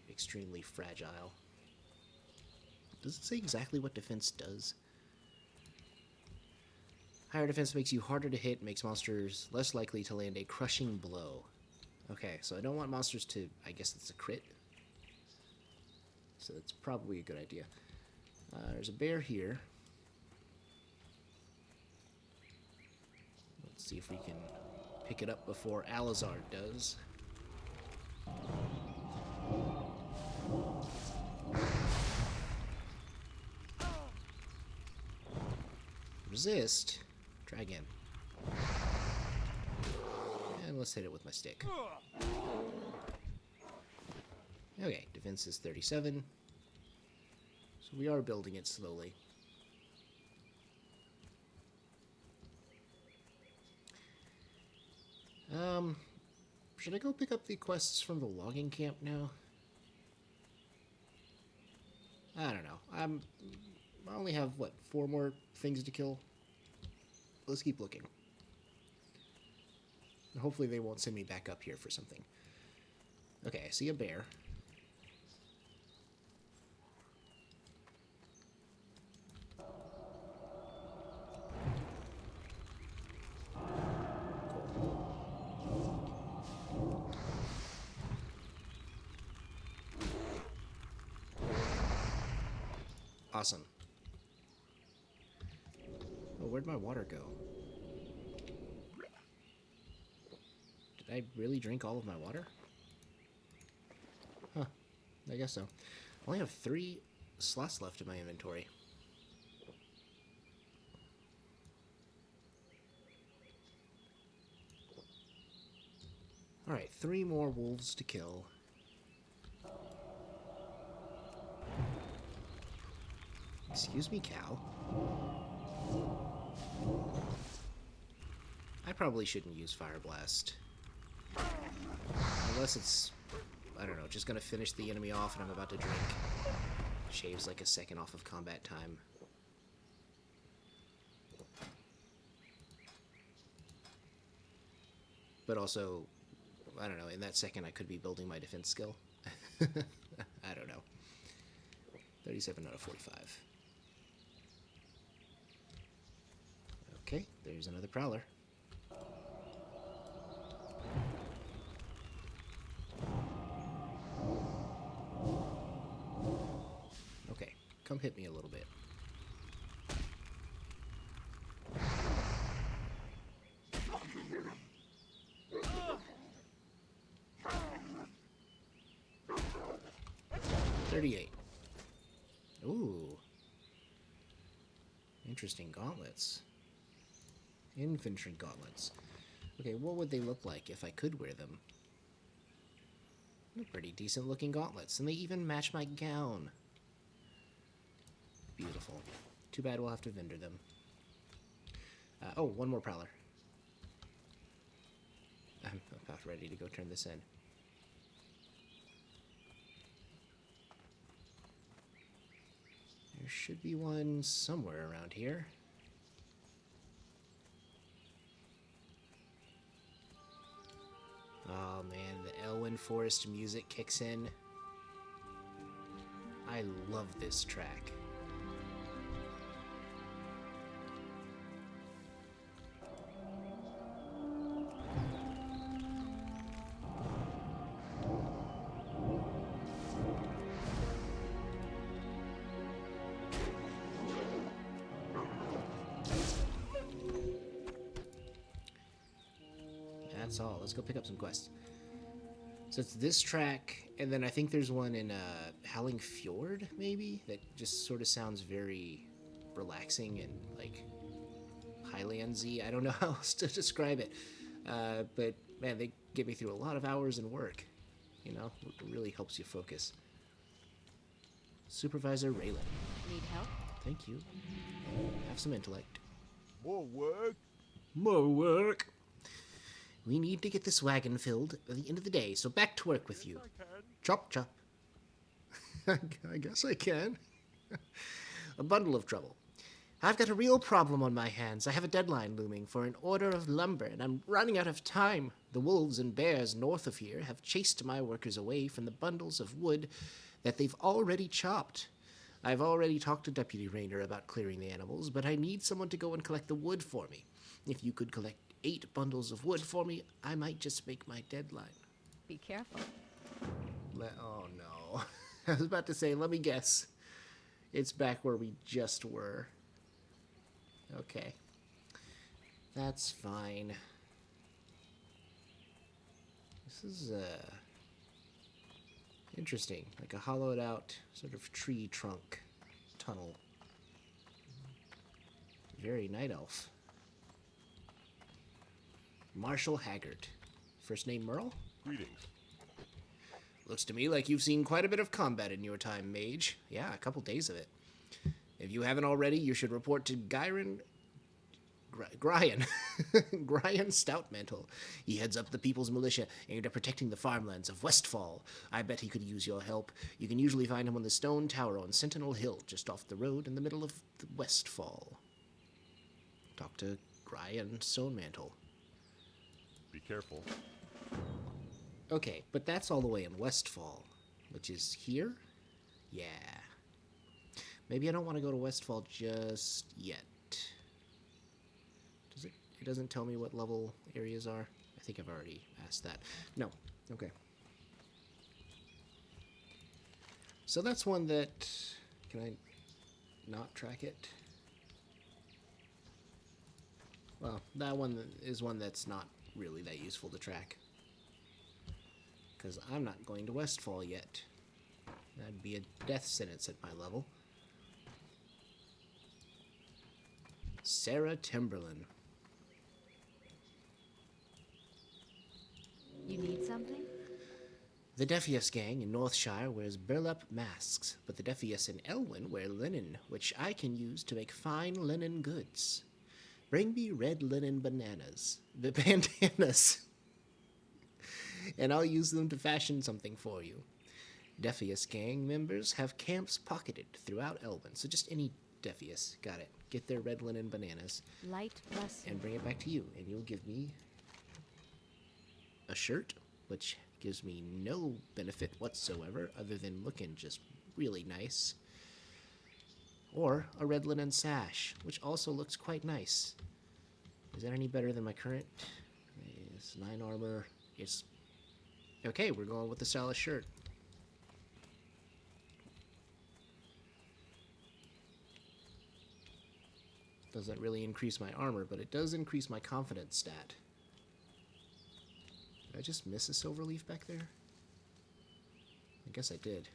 extremely fragile. Does it say exactly what defense does? Higher defense makes you harder to hit, makes monsters less likely to land a crushing blow. Okay, so I don't want monsters to... I guess it's a crit. So that's probably a good idea. There's a bear here. Let's see if we can pick it up before Alizard does. Resist. Try again. And let's hit it with my stick. Okay, defense is 37. So we are building it slowly. Should I go pick up the quests from the logging camp now? I don't know. I only have, what, 4 more things to kill? Let's keep looking. Hopefully they won't send me back up here for something. Okay, I see a bear. Awesome. Oh, where'd my water go? Did I really drink all of my water? Huh. I guess so. I only have 3 slots left in my inventory. Alright, 3 more wolves to kill. Excuse me, cow. I probably shouldn't use Fire Blast. Unless it's, I don't know, just gonna finish the enemy off and I'm about to drink. Shaves like a second off of combat time. But also, I don't know, in that second I could be building my defense skill. I don't know. 37 out of 45. Okay, there's another prowler. Okay, come hit me a little bit. $38. Ooh. Interesting gauntlets. Infantry gauntlets. Okay, what would they look like if I could wear them? They're pretty decent looking gauntlets, and they even match my gown. Beautiful. Too bad we'll have to vendor them. Oh, one more prowler. I'm about ready to go turn this in. There should be one somewhere around here. Oh man, the Elwyn Forest music kicks in. I love this track. That's all. Let's go pick up some quests. So it's this track, and then I think there's one in Howling Fjord, maybe, that just sort of sounds very relaxing and like Highlandsy. I don't know how else to describe it, but man, they get me through a lot of hours in work. You know, it really helps you focus. Supervisor Raylan. Need help? Thank you. Have some intellect. More work? More work. We need to get this wagon filled at the end of the day, so back to work with you. I can. Chop, chop. I guess I can. A bundle of trouble. I've got a real problem on my hands. I have a deadline looming for an order of lumber, and I'm running out of time. The wolves and bears north of here have chased my workers away from the bundles of wood that they've already chopped. I've already talked to Deputy Rayner about clearing the animals, but I need someone to go and collect the wood for me. If you could collect 8 bundles of wood for me, I might just make my deadline. Be careful. Oh no. I was about to say, let me guess. It's back where we just were. Okay. That's fine. This is, interesting. Like a hollowed out sort of tree trunk tunnel. Very night elf. Marshall Haggard. First name Merle? Greetings. Looks to me like you've seen quite a bit of combat in your time, mage. Yeah, a couple days of it. If you haven't already, you should report to Gryan Stoutmantle. He heads up the People's Militia aimed at protecting the farmlands of Westfall. I bet he could use your help. You can usually find him on the stone tower on Sentinel Hill, just off the road in the middle of the Westfall. Talk to Gryan Stonemantle. Be careful. Okay, but that's all the way in Westfall, which is here? Yeah. Maybe I don't want to go to Westfall just yet. Does it? It doesn't tell me what level areas are? I think I've already asked that. No. Okay. So that's one that... Can I... not track it? Well, that one is one that's not really that useful to track. Because I'm not going to Westfall yet. That'd be a death sentence at my level. Sarah Timberlin. You need something? The Defius gang in Northshire wears burlap masks, but the Defius in Elwyn wear linen, which I can use to make fine linen goods. Bring me red linen bandanas, and I'll use them to fashion something for you. Defius gang members have camps pocketed throughout Elwyn, so just any Defius, got it. Get their red linen bananas Light plus. and bring it back to you, and you'll give me a shirt, which gives me no benefit whatsoever other than looking just really nice. Or a red linen sash, which also looks quite nice. Is that any better than my current? It's 9 armor. It's okay, we're going with the stylish shirt. Doesn't really increase my armor, but it does increase my confidence stat. Did I just miss a silver leaf back there? I guess I did.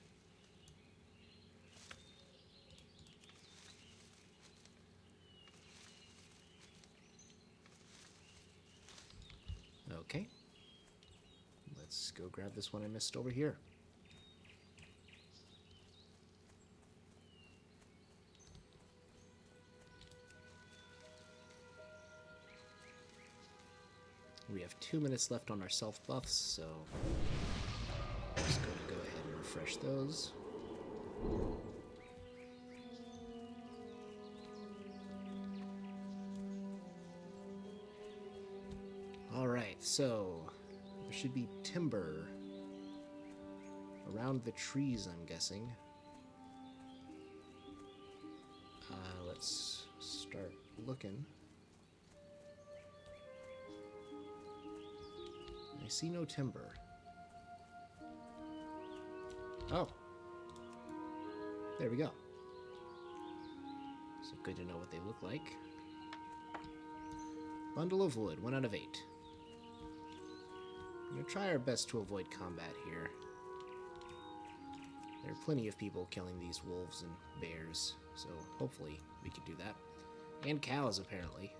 Okay. Let's go grab this one I missed over here. We have 2 minutes left on our self buffs, so I'm just going to go ahead and refresh those. Alright, so there should be timber around the trees, I'm guessing. Let's start looking. I see no timber. Oh. There we go. So good to know what they look like. Bundle of wood, 1 out of 8. I'm going to try our best to avoid combat here. There are plenty of people killing these wolves and bears, so hopefully we can do that. And cows, apparently.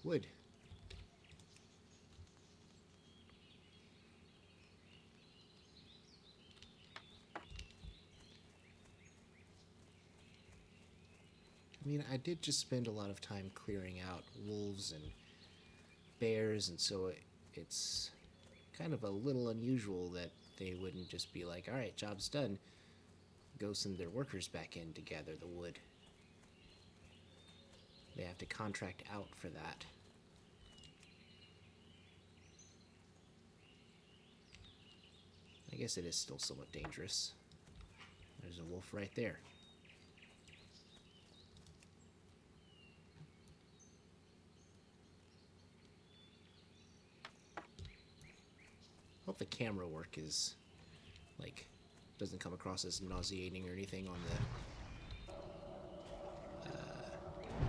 Wood. I mean, I did just spend a lot of time clearing out wolves and bears, and so it's kind of a little unusual that they wouldn't just be like, alright, job's done. Go send their workers back in to gather the wood. They have to contract out for that. I guess it is still somewhat dangerous. There's a wolf right there. Hope the camera work is, like, doesn't come across as nauseating or anything on the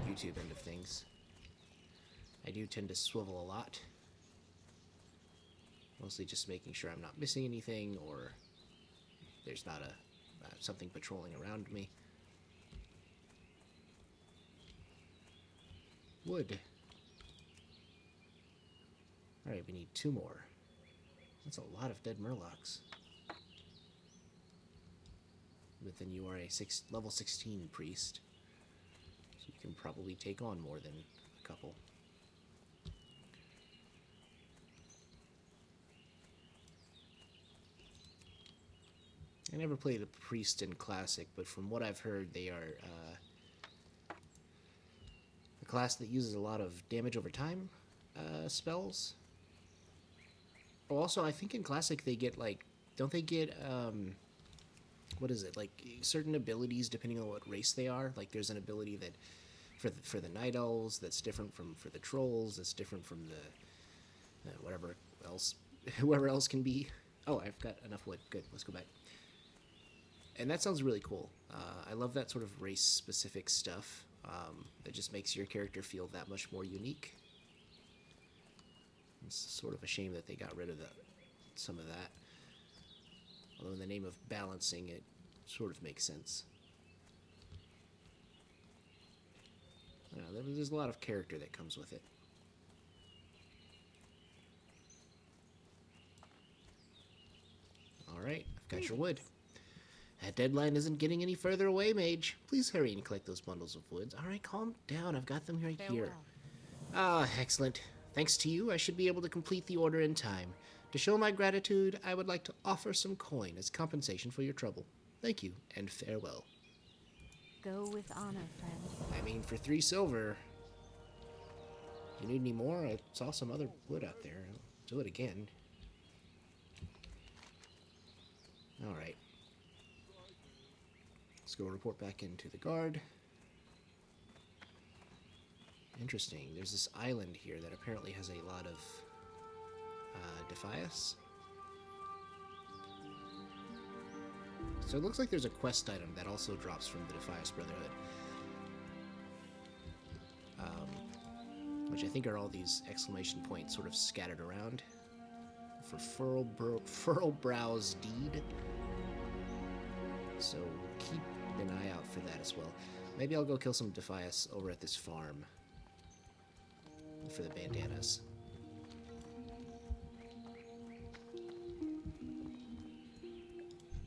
YouTube end of things. I do tend to swivel a lot. Mostly just making sure I'm not missing anything, or there's not a something patrolling around me. Wood. Alright, we need 2 more. That's a lot of dead murlocs. But then you are a level 16 priest, so you can probably take on more than a couple. I never played a priest in Classic, but from what I've heard, they are a class that uses a lot of damage over time spells. Oh, also, I think in Classic they get, like, don't they get, what is it, like, certain abilities depending on what race they are? Like, there's an ability that for the night owls. That's different from for the trolls. That's different from the whatever else, whoever else can be. Oh, I've got enough wood. Good. Let's go back. And that sounds really cool. I love that sort of race-specific stuff. That just makes your character feel that much more unique. It's sort of a shame that they got rid of some of that. Although in the name of balancing, it sort of makes sense. I don't know, there's a lot of character that comes with it. Alright, I've got your wood. That deadline isn't getting any further away, Mage. Please hurry and collect those bundles of woods. Alright, calm down. I've got them right here. Ah, excellent. Thanks to you, I should be able to complete the order in time. To show my gratitude, I would like to offer some coin as compensation for your trouble. Thank you, and farewell. Go with honor, friend. I mean, for 3 silver... You need any more? I saw some other wood out there. I'll do it again. Alright. Let's go report back into the guard. Interesting. There's this island here that apparently has a lot of Defias. So it looks like there's a quest item that also drops from the Defias Brotherhood. Which I think are all these exclamation points sort of scattered around. For Furlbrow's Deed. So keep an eye out for that as well. Maybe I'll go kill some Defias over at this farm. For the bandanas.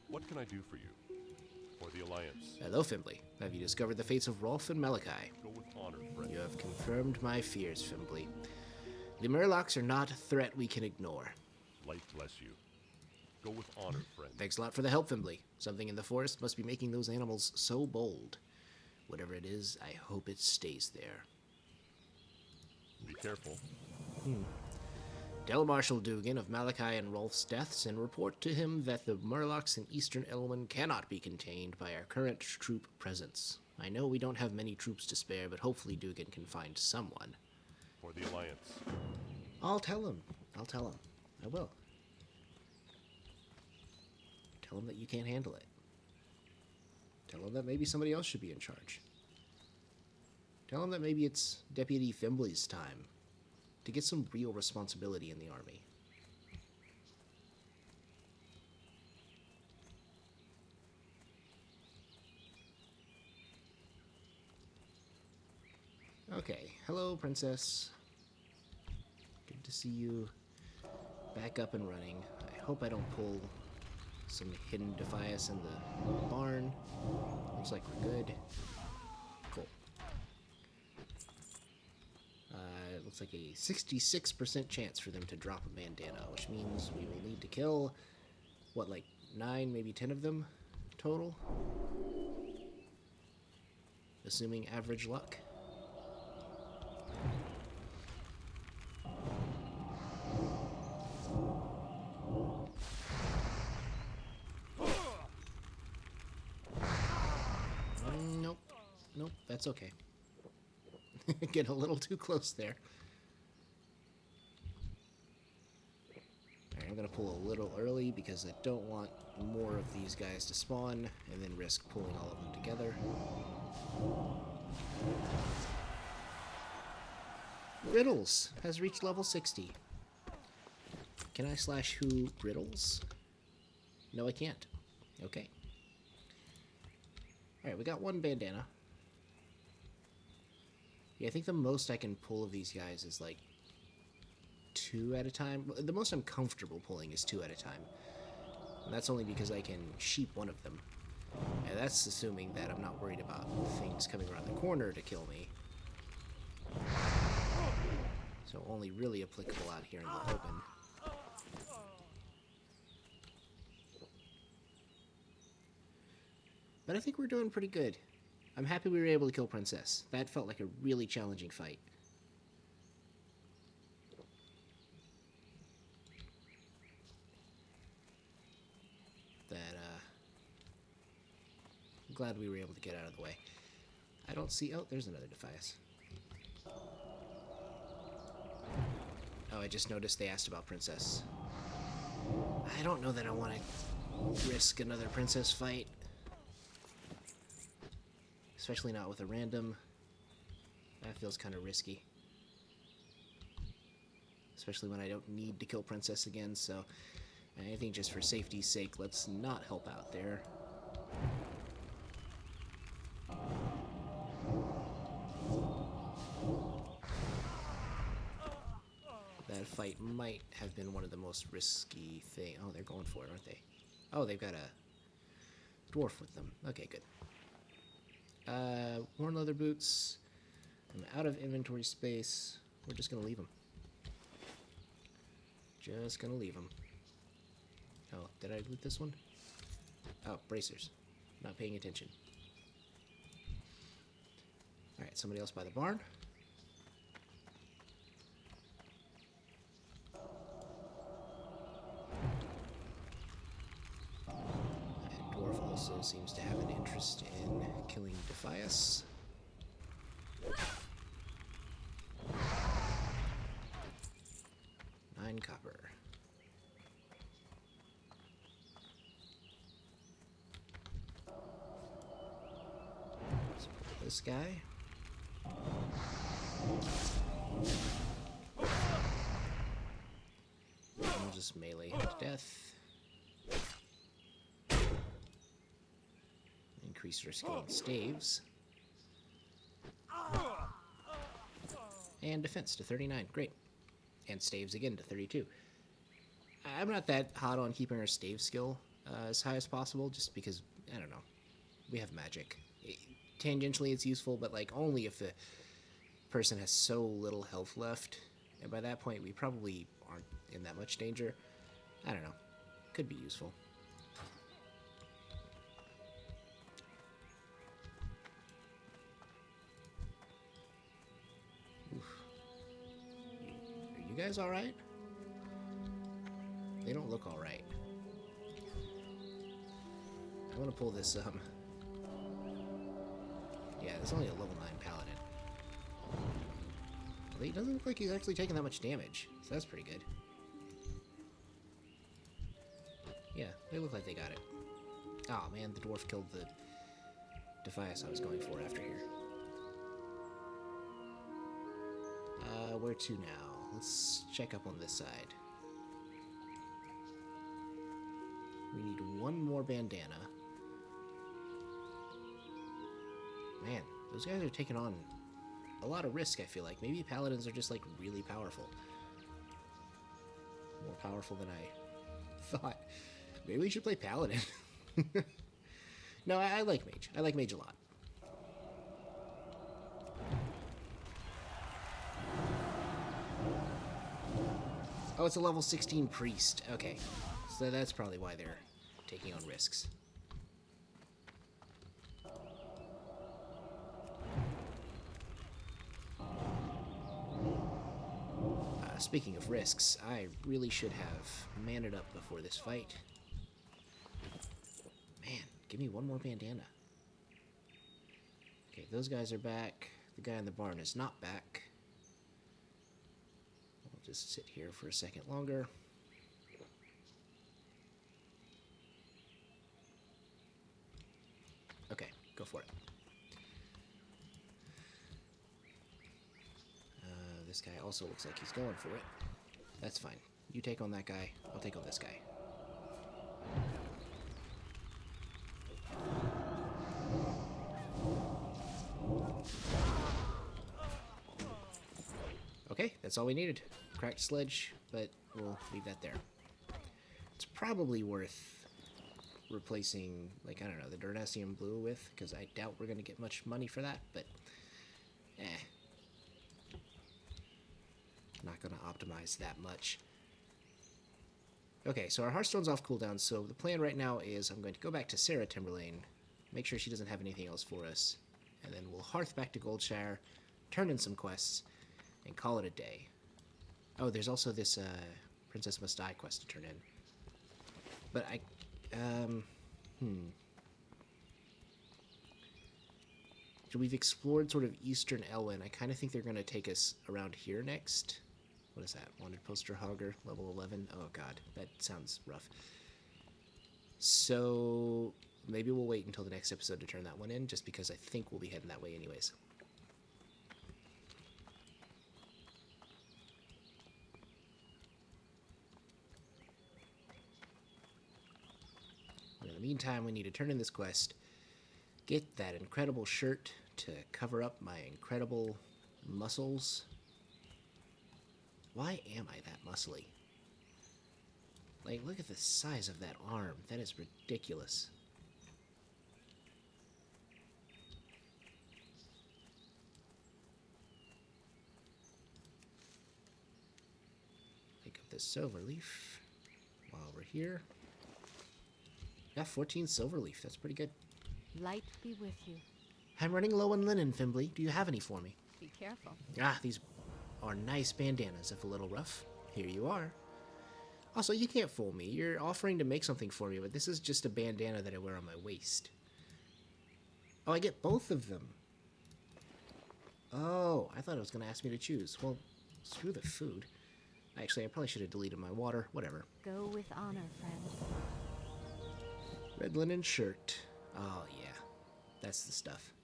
What can I do for you? For the Alliance? Hello, Fimbli. Have you discovered the fates of Rolf and Malachi? Go with honor, friend. You have confirmed my fears, Fimbli. The Murlocs are not a threat we can ignore. Light bless you. Go with honor, friend. Thanks a lot for the help, Fimbli. Something in the forest must be making those animals so bold. Whatever it is, I hope it stays there. Be careful. Tell Marshal Dugan of Malachi and Rolf's deaths and report to him that the Murlocs in Eastern Elwyn cannot be contained by our current troop presence. I know we don't have many troops to spare, but hopefully Dugan can find someone. For the Alliance. I'll tell him. I'll tell him. I will. Tell him that you can't handle it. Tell him that maybe somebody else should be in charge. Tell him that maybe it's Deputy Fimbli's time to get some real responsibility in the army. Okay, hello, Princess. Good to see you back up and running. I hope I don't pull some hidden Defias in the barn. Looks like we're good. Cool. It looks like a 66% chance for them to drop a bandana, which means we will need to kill, what, like 9, maybe 10 of them total? Assuming average luck. Nope, that's okay. Get a little too close there. Alright, I'm gonna pull a little early because I don't want more of these guys to spawn and then risk pulling all of them together. Riddles has reached level 60. Can I slash who Riddles? No, I can't. Okay. Alright, we got one bandana. Yeah, I think the most I can pull of these guys is like 2 at a time. The most I'm comfortable pulling is 2 at a time. And that's only because I can sheep one of them. And that's assuming that I'm not worried about things coming around the corner to kill me. So only really applicable out here in the open. But I think we're doing pretty good. I'm happy we were able to kill Princess. That felt like a really challenging fight. I'm glad we were able to get out of the way. I don't see... Oh, there's another Defias. Oh, I just noticed they asked about Princess. I don't know that I want to risk another Princess fight. Especially not with a random. That feels kind of risky. Especially when I don't need to kill Princess again, so I think just for safety's sake, let's not help out there. That fight might have been one of the most risky things. Oh, they're going for it, aren't they? Oh, they've got a dwarf with them. Okay, good. Worn leather boots. I'm out of inventory space. We're just gonna leave them. Just gonna leave them. Oh, did I loot this one? Oh, bracers. Not paying attention. Alright, somebody else by the barn. And dwarf also seems to have an interest in killing Defias. Copper. Let's pull this guy. We'll just melee him to death. Increase our skill on staves. And defense to 39. Great. And staves again to 32. I'm not that hot on keeping our stave skill as high as possible, just because, I don't know, we have magic. Tangentially it's useful, but like only if the person has so little health left, and by that point we probably aren't in that much danger. I don't know. Could be useful. You guys alright? They don't look alright. I want to pull this, yeah, there's only a level 9 paladin. Well, he doesn't look like he's actually taking that much damage, so that's pretty good. Yeah, they look like they got it. Oh man, the dwarf killed the Defias I was going for after here. Where to now? Let's check up on this side. We need one more bandana. Man, those guys are taking on a lot of risk, I feel like. Maybe paladins are just, like, really powerful. More powerful than I thought. Maybe we should play paladin. No, I like mage. I like mage a lot. Oh, it's a level 16 priest. Okay. So that's probably why they're taking on risks. Speaking of risks, I really should have manned up before this fight. Man, give me one more bandana. Okay, those guys are back. The guy in the barn is not back. I'll just sit here for a second longer. Okay, go for it. This guy also looks like he's going for it. That's fine. You take on that guy, I'll take on this guy. Okay, that's all we needed. Cracked sledge, but we'll leave that there. It's probably worth replacing, like, I don't know, the Durnasium Blue with, because I doubt we're going to get much money for that, but not going to optimize that much. Okay, so our Hearthstone's off cooldown, so the plan right now is I'm going to go back to Sarah Timberlane, make sure she doesn't have anything else for us, and then we'll hearth back to Goldshire, turn in some quests, and call it a day. Oh, there's also this Princess Must Die quest to turn in. But we've explored sort of eastern Elwyn. I kind of think they're going to take us around here next. What is that? Wanted poster hogger, level 11. Oh god, that sounds rough. So maybe we'll wait until the next episode to turn that one in, just because I think we'll be heading that way anyways. In the meantime, we need to turn in this quest, get that incredible shirt to cover up my incredible muscles. Why am I that muscly? Like, look at the size of that arm. That is ridiculous. Pick up this silver leaf while we're here. Got 14 silver leaf. That's pretty good. Light be with you. I'm running low on linen, Fimbli. Do you have any for me? Be careful. Ah, these are nice bandanas, if a little rough. Here you are. Also, you can't fool me. You're offering to make something for me, but this is just a bandana that I wear on my waist. Oh, I get both of them. Oh, I thought it was going to ask me to choose. Well, screw the food. Actually, I probably should have deleted my water. Whatever. Go with honor, friend. Red linen shirt. Oh, yeah. That's the stuff.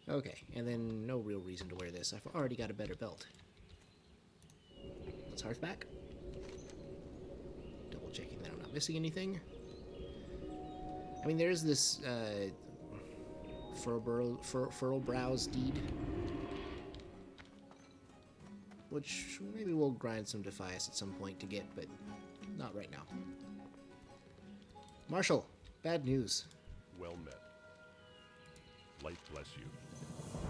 Okay, and then no real reason to wear this. I've already got a better belt. Let's hearth back. Double checking that I'm not missing anything. I mean, there's this furrow brows deed, which maybe we'll grind some Defias at some point to get, but not right now. Marshal, bad news. Well met. Light bless you.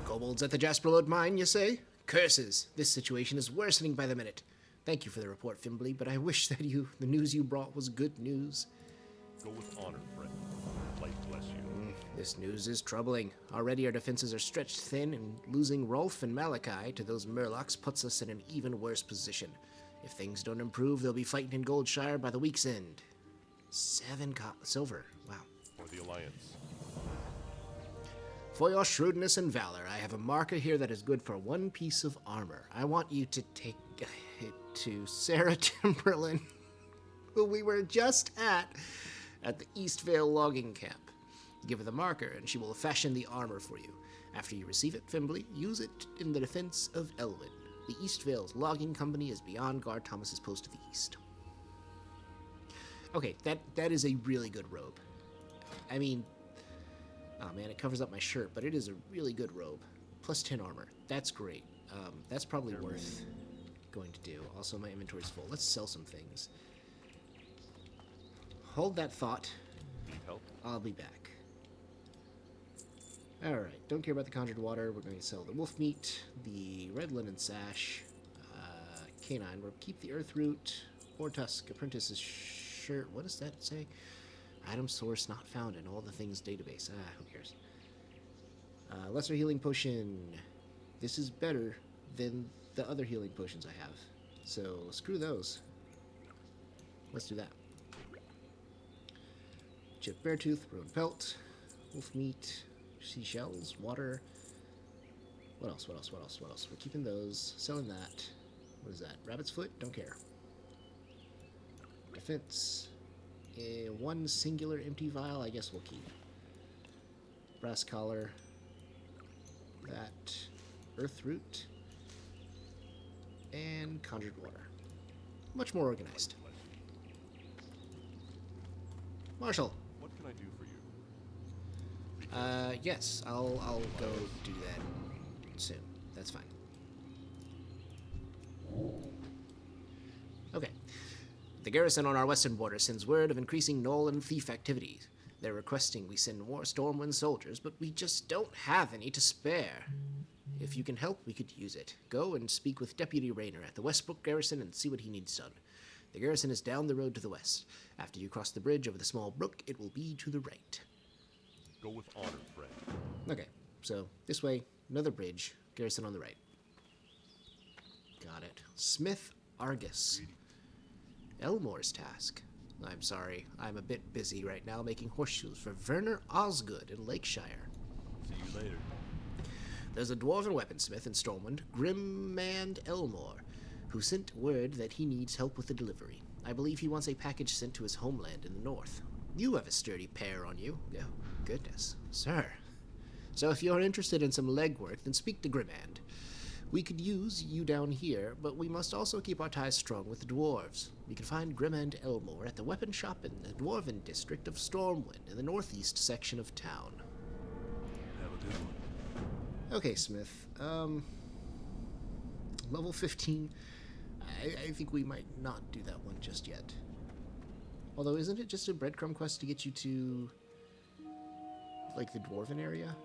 Kobolds at the Jasperlode mine, you say? Curses! This situation is worsening by the minute. Thank you for the report, Fimbli, but I wish that the news you brought was good news. Go with honor, friend. Light bless you. This news is troubling. Already our defenses are stretched thin, and losing Rolf and Malachi to those Murlocs puts us in an even worse position. If things don't improve, they'll be fighting in Goldshire by the week's end. 7 silver. Wow. For the Alliance. For your shrewdness and valor, I have a marker here that is good for 1 piece of armor. I want you to take it to Sarah Timberlin, who we were just at the Eastvale logging camp. Give her the marker, and she will fashion the armor for you. After you receive it, Fimbli, use it in the defense of Elwyn. The Eastvale's logging company is beyond Guard Thomas's post to the east. Okay, that is a really good robe. I mean, oh man, it covers up my shirt, but it is a really good robe. Plus 10 armor. That's great. That's probably worth going to do. Also, my inventory's full. Let's sell some things. Hold that thought. Need help? I'll be back. Alright, don't care about the conjured water. We're going to sell the wolf meat, the red linen sash, canine. We'll keep the earth root, or tusk, apprentice's shirt. What does that say? Item source not found in all the things database. Ah, who cares? Lesser healing potion. This is better than the other healing potions I have. So, screw those. Let's do that. Chip beartooth, ruined pelt, wolf meat, seashells, water. What else? What else? What else? What else? We're keeping those. Selling that. What is that? Rabbit's foot? Don't care. Defense. 1 singular empty vial, I guess we'll keep. Brass collar. That. Earth root. And conjured water. Much more organized. Marshal. What can I do for you? Yes, I'll go do that soon. That's fine. Okay. The garrison on our western border sends word of increasing gnoll and thief activities. They're requesting we send more Stormwind soldiers, but we just don't have any to spare. If you can help, we could use it. Go and speak with Deputy Rayner at the Westbrook garrison and see what he needs done. The garrison is down the road to the west. After you cross the bridge over the small brook, it will be to the right. Go with honor, friend. Okay, so this way, another bridge, garrison on the right. Got it. Smith Argus. Elmore's task. I'm sorry, I'm a bit busy right now making horseshoes for Werner Osgood in Lakeshire. See you later. There's a dwarven weaponsmith in Stormwind, Grimmand Elmore, who sent word that he needs help with the delivery. I believe he wants a package sent to his homeland in the north. You have a sturdy pair on you. Oh, goodness, sir. So if you're interested in some legwork, then speak to Grimmand. We could use you down here, but we must also keep our ties strong with the dwarves. We can find Grimmand Elmore at the weapon shop in the dwarven district of Stormwind in the northeast section of town. Have a good one. Okay, Smith. Level 15. I think we might not do that one just yet. Although, isn't it just a breadcrumb quest to get you to, like, the dwarven area?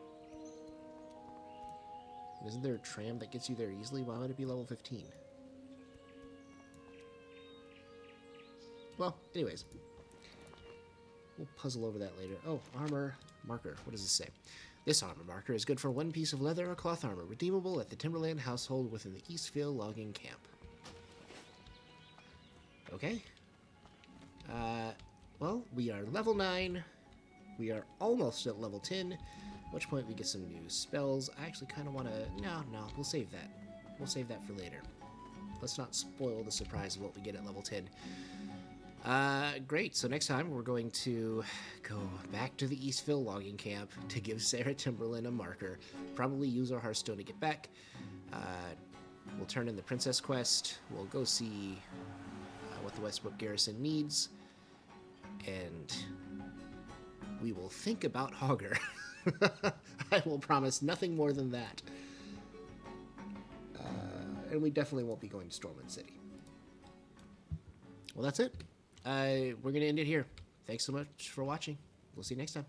Isn't there a tram that gets you there easily? Why would it be level 15? Well, anyways. We'll puzzle over that later. Oh, armor marker. What does this say? This armor marker is good for one piece of leather or cloth armor, redeemable at the Timberland household within the Eastvale logging camp. Okay. Well, we are level 9. We are almost at level 10. At which point we get some new spells. I actually kind of want to... No, we'll save that. We'll save that for later. Let's not spoil the surprise of what we get at level 10. Great. So next time we're going to go back to the Eastville logging camp to give Sarah Timberland a marker. Probably use our Hearthstone to get back. We'll turn in the Princess quest. We'll go see what the Westbrook Garrison needs. And we will think about Hogger. I will promise nothing more than that. And we definitely won't be going to Stormwind City. Well, that's it. We're going to end it here. Thanks so much for watching. We'll see you next time.